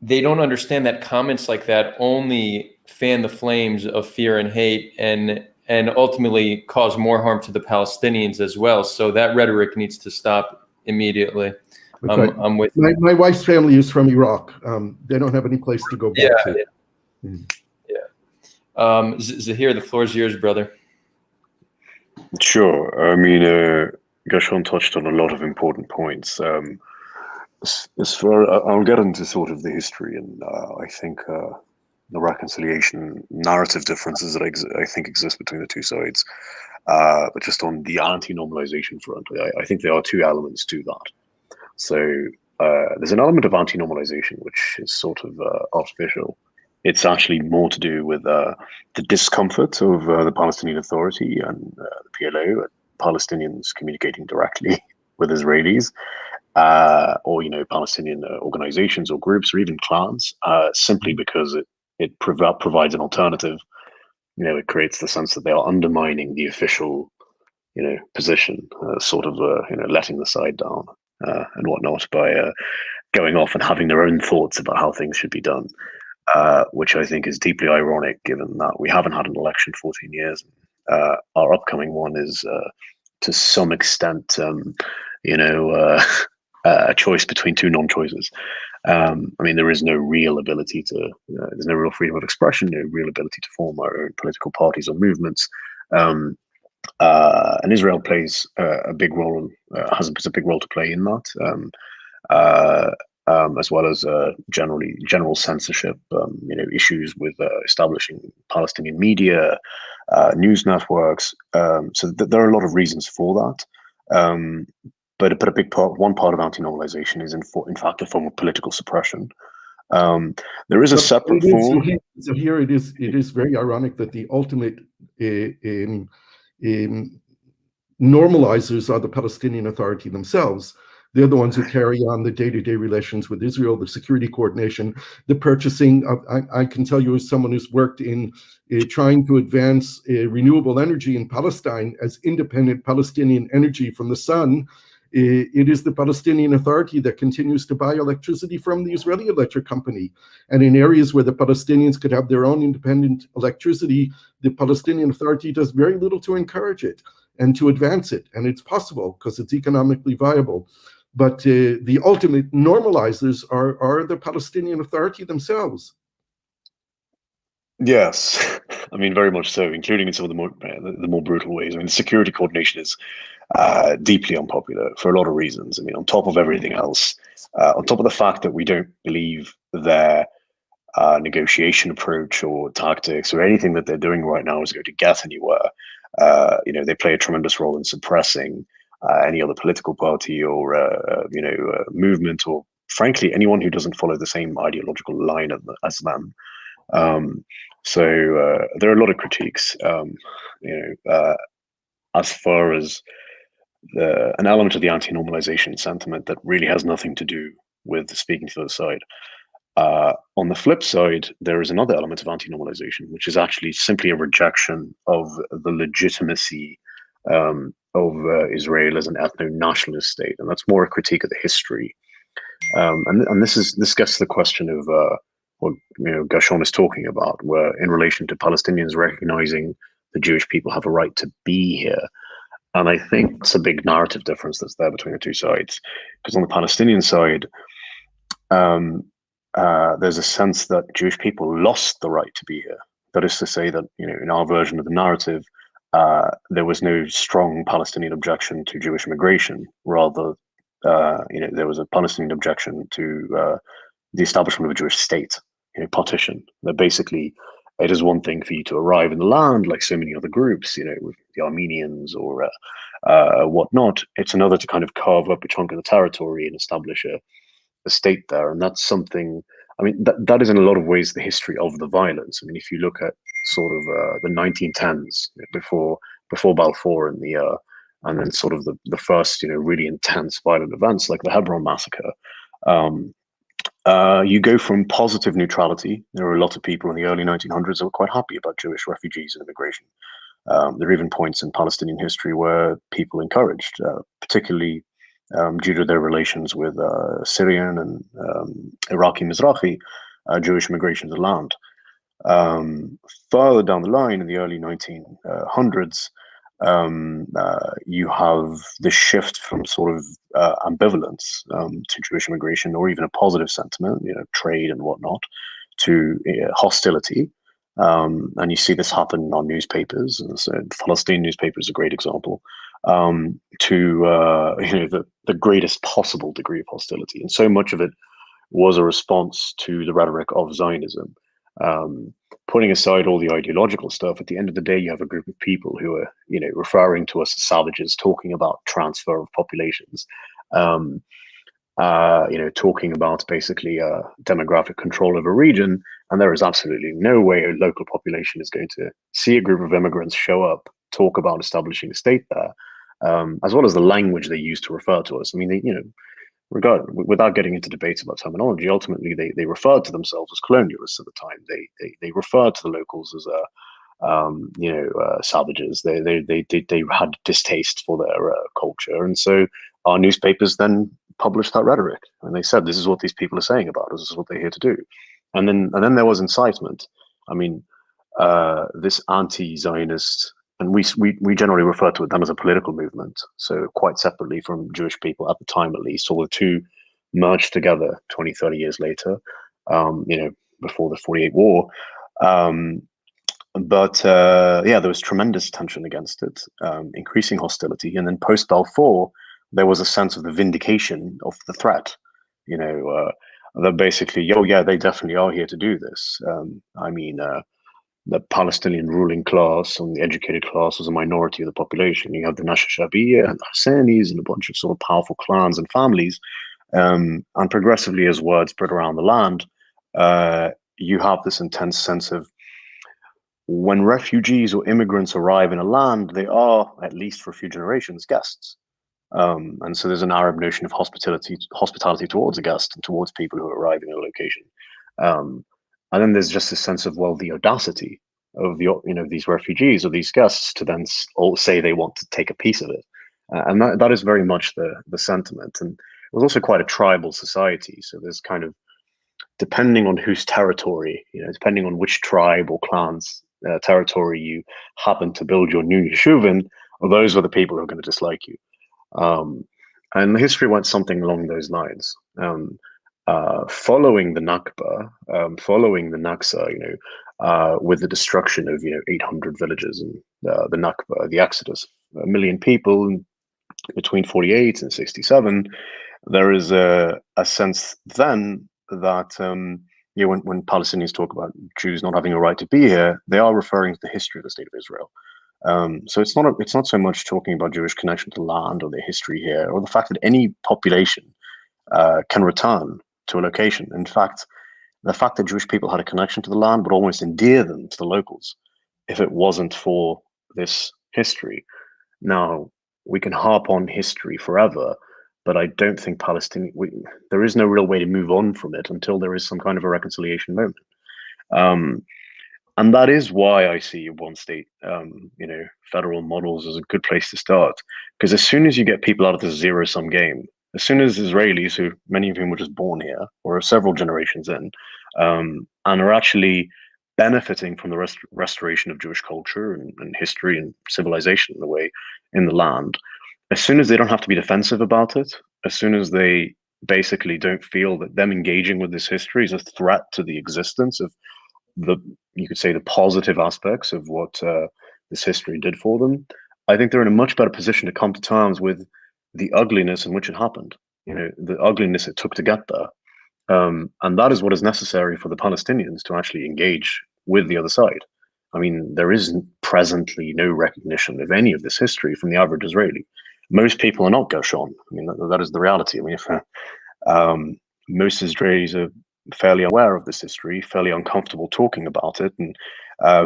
they don't understand that comments like that only fan the flames of fear and hate and ultimately cause more harm to the Palestinians as well. So that rhetoric needs to stop immediately. I'm with you. My wife's family is from Iraq. They don't have any place to go back to. Yeah. Zahir, the floor is yours, brother. Sure. I mean, Gershon touched on a lot of important points. As far, I'll get into sort of the history and I think the reconciliation narrative differences that I think exist between the two sides. But just on the anti-normalization front, I think there are two elements to that. So there's an element of anti-normalization which is sort of artificial. It's actually more to do with the discomfort of the Palestinian Authority and the PLO, Palestinians communicating directly with Israelis, or Palestinian organizations or groups or even clans, simply because it provides an alternative. It creates the sense that they are undermining the official position, sort of letting the side down and whatnot by going off and having their own thoughts about how things should be done. Which I think is deeply ironic, given that we haven't had an election 14 years. Our upcoming one is, to some extent, a choice between two non-choices. I mean, there is no real ability to, there's no real freedom of expression, no real ability to form our own political parties or movements. And Israel plays a big role, has a big role to play in that. As well as general censorship, issues with establishing Palestinian media, news networks. So there are a lot of reasons for that. But a big part, one part of anti-normalization is in fact a form of political suppression. There is a separate form. So here it is very ironic that the ultimate normalizers are the Palestinian Authority themselves. They're the ones who carry on the day-to-day relations with Israel, the security coordination, the purchasing of, I can tell you as someone who's worked in trying to advance renewable energy in Palestine as independent Palestinian energy from the sun, it is the Palestinian Authority that continues to buy electricity from the Israeli electric company. And in areas where the Palestinians could have their own independent electricity, the Palestinian Authority does very little to encourage it and to advance it. And it's possible because it's economically viable. But the ultimate normalizers are the Palestinian Authority themselves. Yes, I mean, very much so, including in some of the more brutal ways. I mean, the security coordination is deeply unpopular for a lot of reasons. I mean, on top of everything else, on top of the fact that we don't believe their negotiation approach or tactics or anything that they're doing right now is going to get anywhere. They play a tremendous role in suppressing any other political party or movement, or frankly anyone who doesn't follow the same ideological line as them. So there are a lot of critiques. As far as an element of the anti-normalization sentiment that really has nothing to do with speaking to the other side. On the flip side, there is another element of anti-normalization, which is actually simply a rejection of the legitimacy of Israel as an ethno-nationalist state, and that's more a critique of the history. And this gets to the question of what Gershon is talking about, where in relation to Palestinians recognizing the Jewish people have a right to be here. And I think that's a big narrative difference that's there between the two sides, because on the Palestinian side, there's a sense that Jewish people lost the right to be here. That is to say that, in our version of the narrative, there was no strong Palestinian objection to Jewish immigration. Rather, there was a Palestinian objection to the establishment of a Jewish state, partition. That basically, it is one thing for you to arrive in the land, like so many other groups, with the Armenians or whatnot. It's another to kind of carve up a chunk of the territory and establish a state there. And that's something, I mean, that is in a lot of ways the history of the violence. I mean, if you look at sort of the 1910s, before Balfour and then sort of the first, really intense violent events like the Hebron massacre, you go from positive neutrality. There were a lot of people in the early 1900s that were quite happy about Jewish refugees and immigration. There are even points in Palestinian history where people encouraged, particularly due to their relations with Syrian and Iraqi Mizrahi Jewish immigration to the land. Further down the line, in the early 1900s, you have the shift from sort of ambivalence to Jewish immigration, or even a positive sentiment, trade and whatnot, to hostility. And you see this happen on newspapers, and so Palestinian newspaper is a great example, to the greatest possible degree of hostility. And so much of it was a response to the rhetoric of Zionism. Putting aside all the ideological stuff, at the end of the day, you have a group of people who are, referring to us as savages, talking about transfer of populations, talking about basically demographic control of a region. And there is absolutely no way a local population is going to see a group of immigrants show up, talk about establishing a state there, as well as the language they use to refer to us. I mean, without getting into debates about terminology, ultimately they referred to themselves as colonialists at the time. They referred to the locals as savages. They had distaste for their culture, and so our newspapers then published that rhetoric, and they said, "This is what these people are saying about us. This is what they're here to do." And then there was incitement. I mean, this anti-Zionist. And we generally refer to it then as a political movement. So quite separately from Jewish people at the time, at least, all the two merged together 20, 30 years later, before the 48 war. There was tremendous tension against it, increasing hostility. And then post-Balfour, there was a sense of the vindication of the threat, that basically, they definitely are here to do this. The Palestinian ruling class and the educated class was a minority of the population. You have the Nasha-Shabiya and the Hassani's and a bunch of sort of powerful clans and families. And progressively, as word spread around the land, you have this intense sense of when refugees or immigrants arrive in a land, they are, at least for a few generations, guests. And so there's an Arab notion of hospitality towards a guest and towards people who are arriving in a location. And then there's just a sense of, the audacity of these refugees or these guests to then all say they want to take a piece of it. And that is very much the sentiment. And it was also quite a tribal society. So there's kind of, depending on whose territory, depending on which tribe or clan's territory you happen to build your new yeshuv in, those are the people who are going to dislike you. And the history went something along those lines. Following the Nakba, following the Naksa, with the destruction of 800 villages and the Nakba, the Exodus, 1 million people between 48 and 67, there is a sense then that when Palestinians talk about Jews not having a right to be here, they are referring to the history of the state of Israel. So it's not so much talking about Jewish connection to land or their history here, or the fact that any population can return to a location. In fact, the fact that Jewish people had a connection to the land would almost endear them to the locals if it wasn't for this history. Now, we can harp on history forever, but I don't think there is no real way to move on from it until there is some kind of a reconciliation moment. And that is why I see one state, federal models as a good place to start. Because as soon as you get people out of the zero-sum game, as soon as Israelis, who many of whom were just born here or several generations in, and are actually benefiting from the restoration of Jewish culture and history and civilization in a way in the land, as soon as they don't have to be defensive about it, as soon as they basically don't feel that them engaging with this history is a threat to the existence of you could say the positive aspects of what this history did for them, I think they're in a much better position to come to terms with the ugliness in which it happened, the ugliness it took to get there. And that is what is necessary for the Palestinians to actually engage with the other side. I mean, there is presently no recognition of any of this history from the average Israeli. Most people are not Gershon. I mean, that is the reality. I mean, if most Israelis are fairly aware of this history, fairly uncomfortable talking about it, and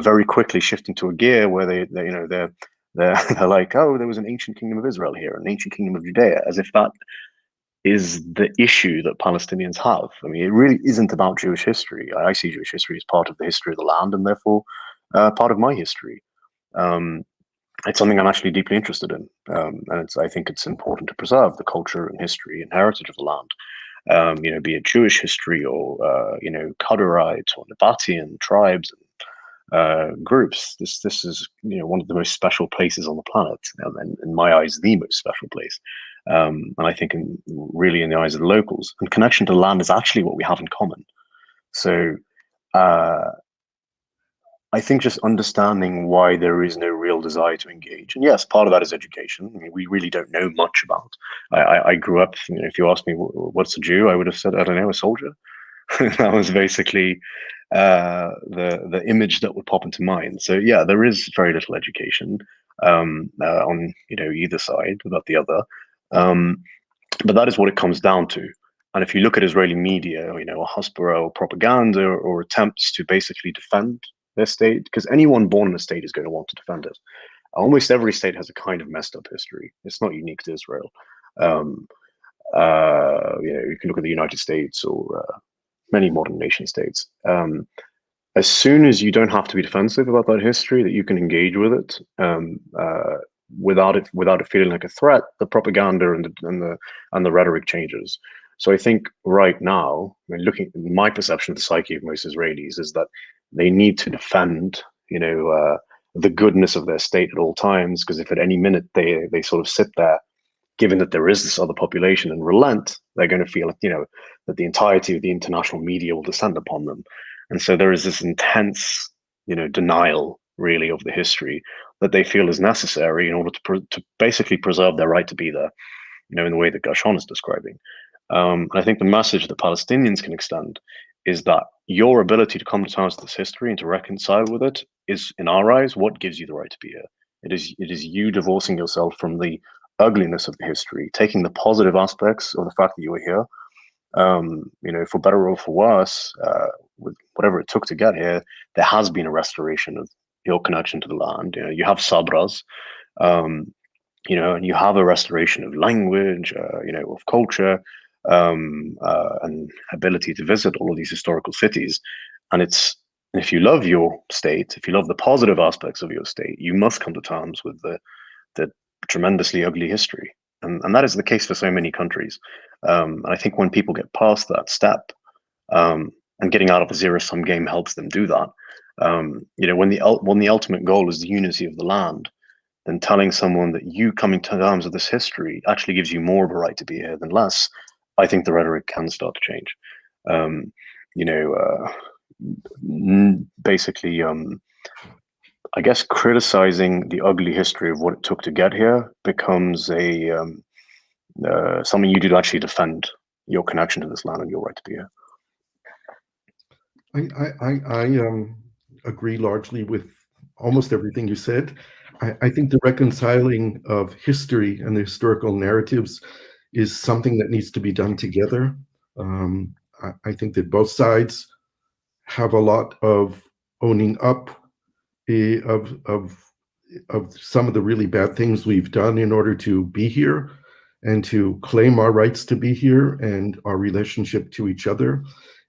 very quickly shifting to a gear where they're like, oh, there was an ancient kingdom of Israel here, an ancient kingdom of Judea, as if that is the issue that Palestinians have. I mean, it really isn't about Jewish history. I see Jewish history as part of the history of the land, and therefore part of my history. it's something I'm actually deeply interested in, and I think it's important to preserve the culture and history and heritage of the land. Be it Jewish history or Kadurite or Nabatean tribes and groups. This is one of the most special places on the planet, and in my eyes, the most special place. And I think, really, in the eyes of the locals, and connection to land is actually what we have in common. So. I think just understanding why there is no real desire to engage, and yes, part of that is education. I mean, we really don't know much about. I grew up. If you asked me what's a Jew, I would have said, I don't know, a soldier. That was basically the image that would pop into mind. So yeah, there is very little education on either side about the other, but that is what it comes down to. And if you look at Israeli media, or Hasbara or propaganda or attempts to basically defend their state, because anyone born in a state is going to want to defend it. Almost every state has a kind of messed up history. It's not unique to Israel. You can look at the United States or many modern nation states. As soon as you don't have to be defensive about that history, that you can engage with it without it feeling like a threat, the propaganda and the rhetoric changes. So I think right now, looking at my perception of the psyche of most Israelis is that they need to defend, the goodness of their state at all times, because if at any minute they sort of sit there, given that there is this other population, and relent, they're going to feel like, that the entirety of the international media will descend upon them. And so there is this intense, denial really of the history that they feel is necessary in order to basically preserve their right to be there, in the way that Gershon is describing. And I think the message that Palestinians can extend is that your ability to come to terms with this history and to reconcile with it is, in our eyes, what gives you the right to be here. It is you divorcing yourself from the ugliness of the history, taking the positive aspects of the fact that you were here, for better or for worse, with whatever it took to get here. There has been a restoration of your connection to the land. You have sabras, and you have a restoration of language, of culture, and ability to visit all of these historical cities. And if you love your state, if you love the positive aspects of your state, you must come to terms with the tremendously ugly history. And that is the case for so many countries. And I think when people get past that step, and getting out of a zero-sum game helps them do that. When the ultimate goal is the unity of the land, then telling someone that you coming to terms with this history actually gives you more of a right to be here than less, I think the rhetoric can start to change. Basically, I guess criticizing the ugly history of what it took to get here becomes something you do to actually defend your connection to this land and your right to be here. I agree largely with almost everything you said. I think the reconciling of history and the historical narratives is something that needs to be done together. I think that both sides have a lot of owning up of some of the really bad things we've done in order to be here and to claim our rights to be here and our relationship to each other.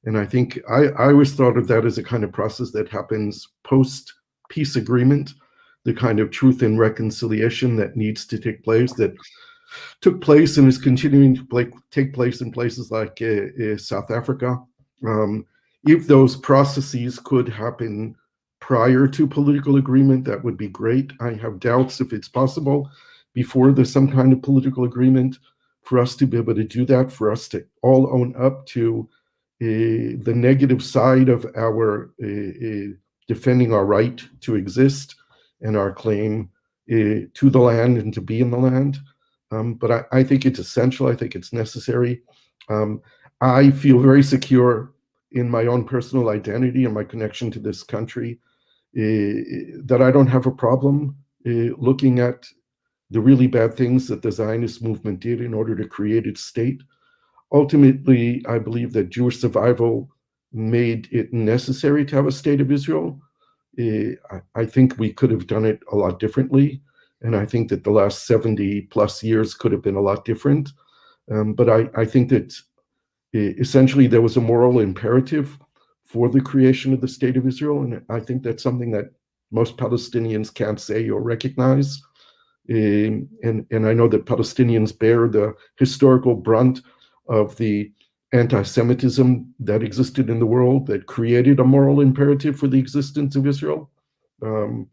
And I think I always thought of that as a kind of process that happens post-peace agreement, the kind of truth and reconciliation that needs to take place, that took place and is continuing to take place in places like South Africa. If those processes could happen prior to political agreement, that would be great. I have doubts if it's possible before there's some kind of political agreement for us to be able to do that, for us to all own up to the negative side of our defending our right to exist and our claim to the land and to be in the land. But I think it's essential. I think it's necessary. I feel very secure in my own personal identity and my connection to this country, that I don't have a problem looking at the really bad things that the Zionist movement did in order to create its state. Ultimately, I believe that Jewish survival made it necessary to have a state of Israel. I think we could have done it a lot differently. And I think that the last 70 plus years could have been a lot different. But I think that essentially there was a moral imperative for the creation of the state of Israel. And I think that's something that most Palestinians can't say or recognize. And I know that Palestinians bear the historical brunt of the anti-Semitism that existed in the world that created a moral imperative for the existence of Israel. The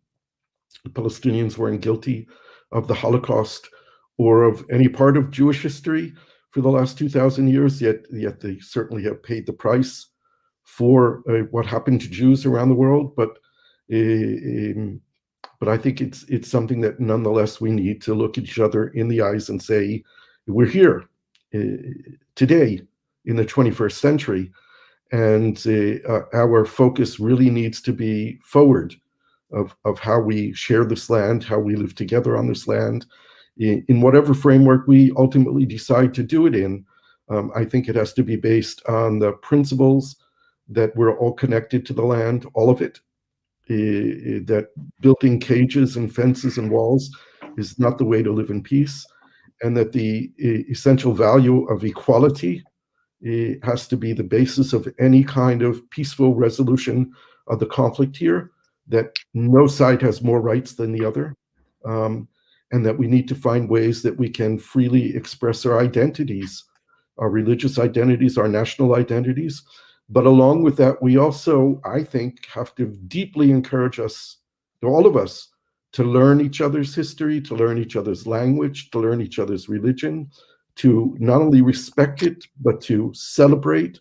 Palestinians weren't guilty of the Holocaust or of any part of Jewish history for the last 2,000 years, yet they certainly have paid the price for what happened to Jews around the world. But I think it's something that nonetheless we need to look at each other in the eyes and say, we're here today in the 21st century, and our focus really needs to be forward of how we share this land, how we live together on this land, in whatever framework we ultimately decide to do it in. I think it has to be based on the principles that we're all connected to the land, all of it, that building cages and fences and walls is not the way to live in peace, and that the essential value of equality has to be the basis of any kind of peaceful resolution of the conflict here, that no side has more rights than the other, and that we need to find ways that we can freely express our identities, our religious identities, our national identities. But along with that, we also, I think, have to deeply encourage us, all of us, to learn each other's history, to learn each other's language, to learn each other's religion, to not only respect it, but to celebrate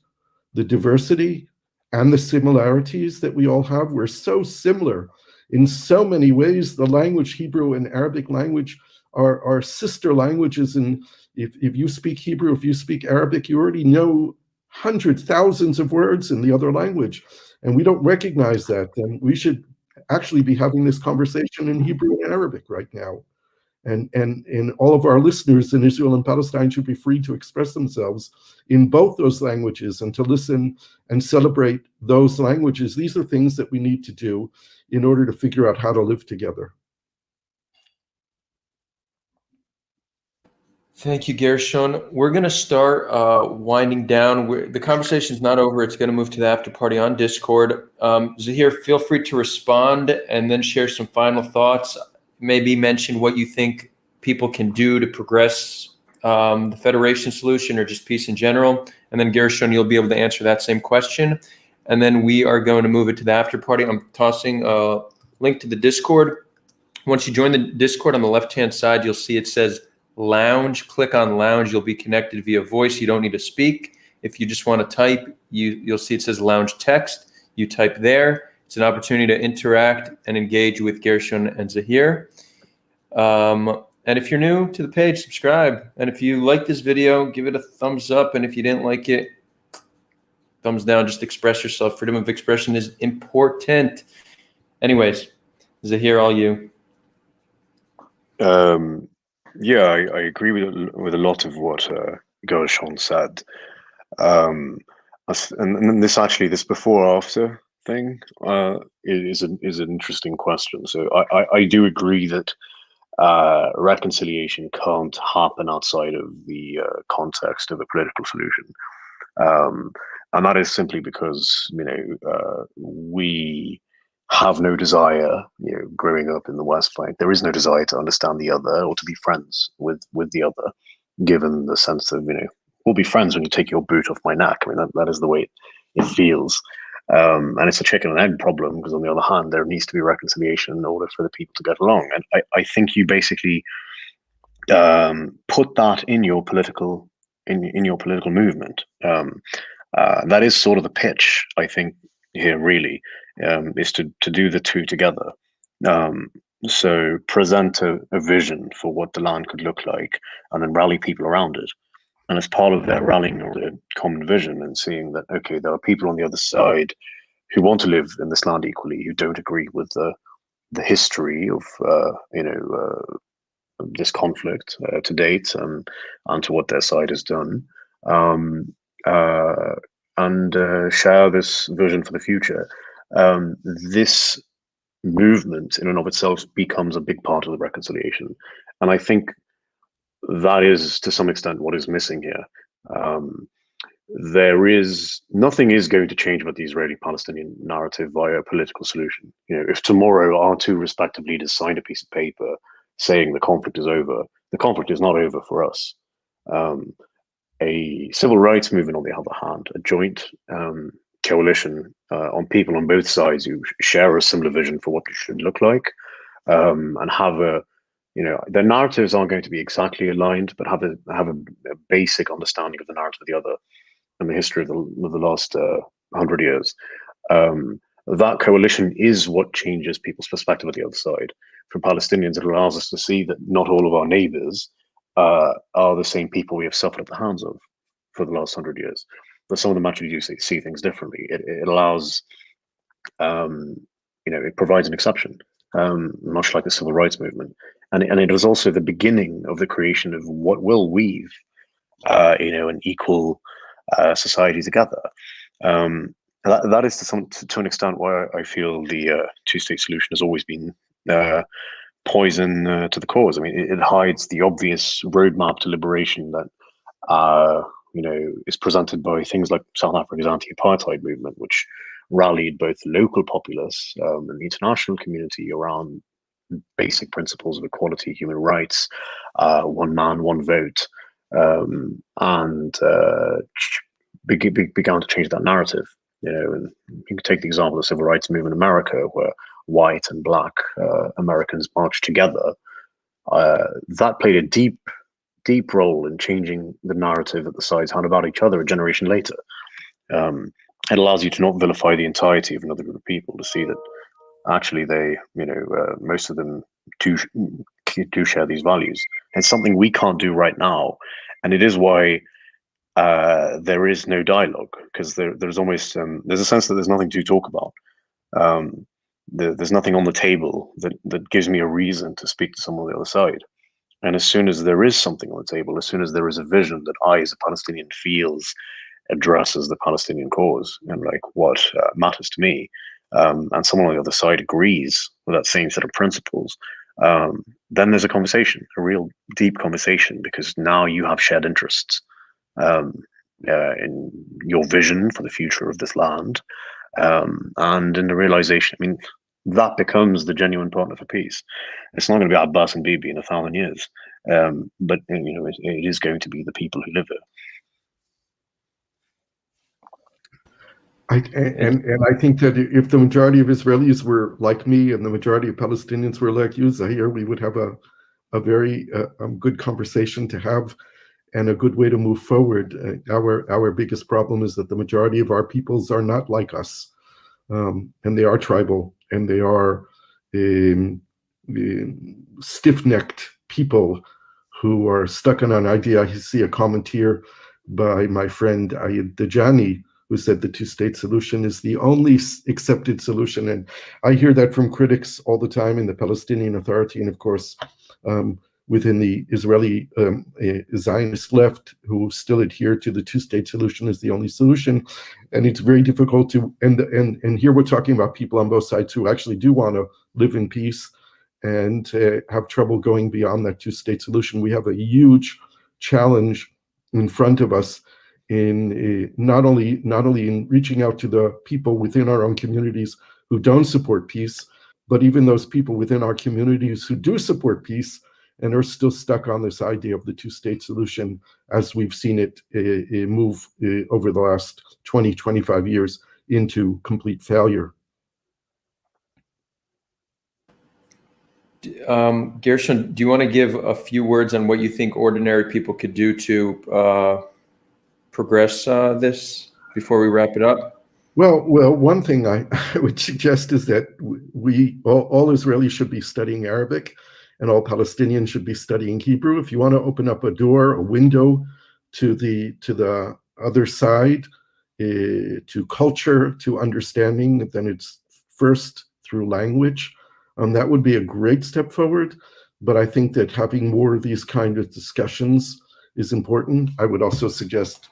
the diversity and the similarities that we all have. We're so similar in so many ways. The language, Hebrew and Arabic language, are sister languages. And if you speak Hebrew, if you speak Arabic, you already know hundreds, thousands of words in the other language. And we don't recognize that. And we should actually be having this conversation in Hebrew and Arabic right now. And all of our listeners in Israel and Palestine should be free to express themselves in both those languages and to listen and celebrate those languages. These are things that we need to do in order to figure out how to live together. Thank you, Gershon. We're going to start winding down. The conversation's not over. It's going to move to the after party on Discord. Zahir, feel free to respond and then share some final thoughts. Maybe mention what you think people can do to progress the federation solution or just peace in general. And then Gershon, you'll be able to answer that same question. And then we are going to move it to the after party. I'm tossing a link to the Discord. Once you join the Discord, on the left-hand side, you'll see it says Lounge. Click on Lounge. You'll be connected via voice. You don't need to speak. If you just want to type, you'll see it says Lounge Text. You type there. It's an opportunity to interact and engage with Gershon and Zahir. And if you're new to the page, subscribe. And if you like this video, give it a thumbs up. And if you didn't like it, thumbs down. Just express yourself. Freedom of expression is important. Anyways, Zahir, all you. Yeah, I agree with a lot of what Gershon said. And this before after thing is an interesting question. So I do agree that reconciliation can't happen outside of the context of a political solution, and that is simply because we have no desire, growing up in the West Bank, there is no desire to understand the other or to be friends with the other, given the sense of, we'll be friends when you take your boot off my neck. I mean, that is the way it feels. And it's a chicken and egg problem, because on the other hand, there needs to be reconciliation in order for the people to get along. And I think you basically put that in your political movement. That is sort of the pitch, I think, here really, is to do the two together. So present a vision for what the land could look like, and then rally people around it. And as part of that rallying or the common vision, and seeing that, okay, there are people on the other side who want to live in this land equally, who don't agree with the history of this conflict to date, and to what their side has done, and share this vision for the future. This movement in and of itself becomes a big part of the reconciliation. And I think that is, to some extent, what is missing here. nothing is going to change about the Israeli-Palestinian narrative via a political solution. If tomorrow our two respective leaders signed a piece of paper saying the conflict is over, the conflict is not over for us. A civil rights movement, on the other hand, a joint coalition on people on both sides who share a similar vision for what it should look like, and have their narratives aren't going to be exactly aligned, but have a basic understanding of the narrative of the other and the history of the last 100 years. That coalition is what changes people's perspective of the other side. For Palestinians, it allows us to see that not all of our neighbors are the same people we have suffered at the hands of for the last 100 years. But some of them actually do see things differently. It allows, it provides an exception, much like the civil rights movement. And it was also the beginning of the creation of what will weave, an equal society together. That is to an extent why I feel the two-state solution has always been poison to the cause. I mean, it hides the obvious roadmap to liberation that is presented by things like South Africa's anti-apartheid movement, which rallied both the local populace and the international community around basic principles of equality, human rights, one man, one vote, and began to change that narrative. And you can take the example of the civil rights movement in America, where white and black Americans marched together. That played a deep role in changing the narrative that the sides had about each other a generation later. It allows you to not vilify the entirety of another group of people, to see that actually they, most of them do share these values. It's something we can't do right now, and it is why there is no dialogue, because there's almost there's a sense that there's nothing to talk about. There's nothing on the table that gives me a reason to speak to someone on the other side. And as soon as there is something on the table, as soon as there is a vision that I, as a Palestinian, feels addresses the Palestinian cause and like what matters to me, and someone on the other side agrees with that same set of principles, then there's a conversation, a real deep conversation, because now you have shared interests in your vision for the future of this land, and in the realization. I mean, that becomes the genuine partner for peace. It's not going to be Abbas and Bibi in 1,000 years, but it is going to be the people who live here. And I think that if the majority of Israelis were like me and the majority of Palestinians were like you, Zahir, we would have a very good conversation to have and a good way to move forward. Our biggest problem is that the majority of our peoples are not like us, and they are tribal, and they are stiff-necked people who are stuck on an idea. I see a comment here by my friend Ayed Dajani, who said the two-state solution is the only accepted solution. And I hear that from critics all the time in the Palestinian Authority, and of course, within the Israeli Zionist left, who still adhere to the two-state solution as the only solution. And it's very difficult to, and here we're talking about people on both sides who actually do want to live in peace and have trouble going beyond that two-state solution. We have a huge challenge in front of us in not only in reaching out to the people within our own communities who don't support peace, but even those people within our communities who do support peace and are still stuck on this idea of the two-state solution as we've seen it move over the last 20, 25 years into complete failure. Gershon, do you want to give a few words on what you think ordinary people could do to progress this before we wrap it up? Well, one thing I would suggest is that all Israelis should be studying Arabic, and all Palestinians should be studying Hebrew. If you want to open up a door, a window to the other side, to culture, to understanding, then it's first through language. That would be a great step forward. But I think that having more of these kind of discussions is important. I would also suggest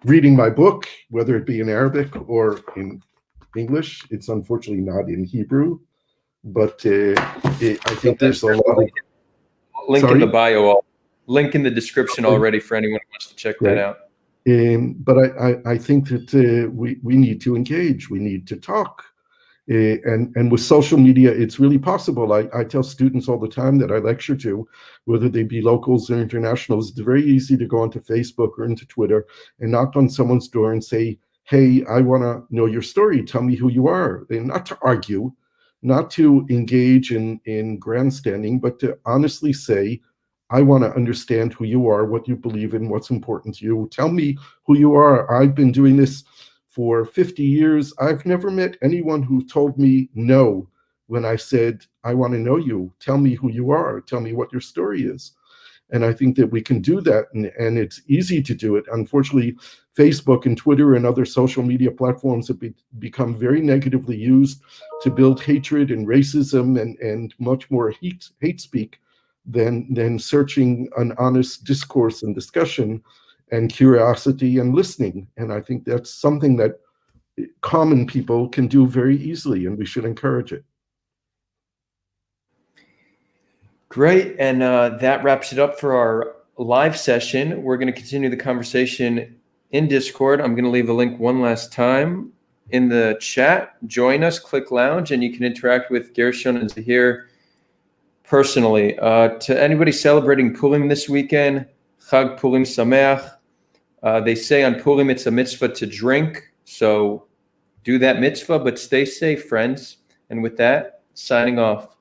reading my book, whether it be in Arabic or in English. It's unfortunately not in Hebrew, but I think there's a lot of... Link in the bio, link in the description already for anyone who wants to check that out. But I think that we need to engage. We need to talk. And with social media, it's really possible. I tell students all the time that I lecture to, whether they be locals or internationals, it's very easy to go onto Facebook or into Twitter and knock on someone's door and say, hey, I want to know your story. Tell me who you are. And not to argue, not to engage in grandstanding, but to honestly say, I want to understand who you are, what you believe in, what's important to you. Tell me who you are. I've been doing this for 50 years. I've never met anyone who told me no when I said, I want to know you. Tell me who you are. Tell me what your story is. And I think that we can do that, and it's easy to do it. Unfortunately, Facebook and Twitter and other social media platforms have become very negatively used to build hatred and racism and much more hate speak than searching an honest discourse and discussion and curiosity and listening. And I think that's something that common people can do very easily, and we should encourage it. Great. And that wraps it up for our live session. We're going to continue the conversation in Discord. I'm going to leave a link one last time in the chat. Join us, click lounge, and you can interact with Gershon and Zahir personally. To anybody celebrating Purim this weekend, Chag Purim Sameach. They say on Purim it's a mitzvah to drink, so do that mitzvah, but stay safe, friends. And with that, signing off.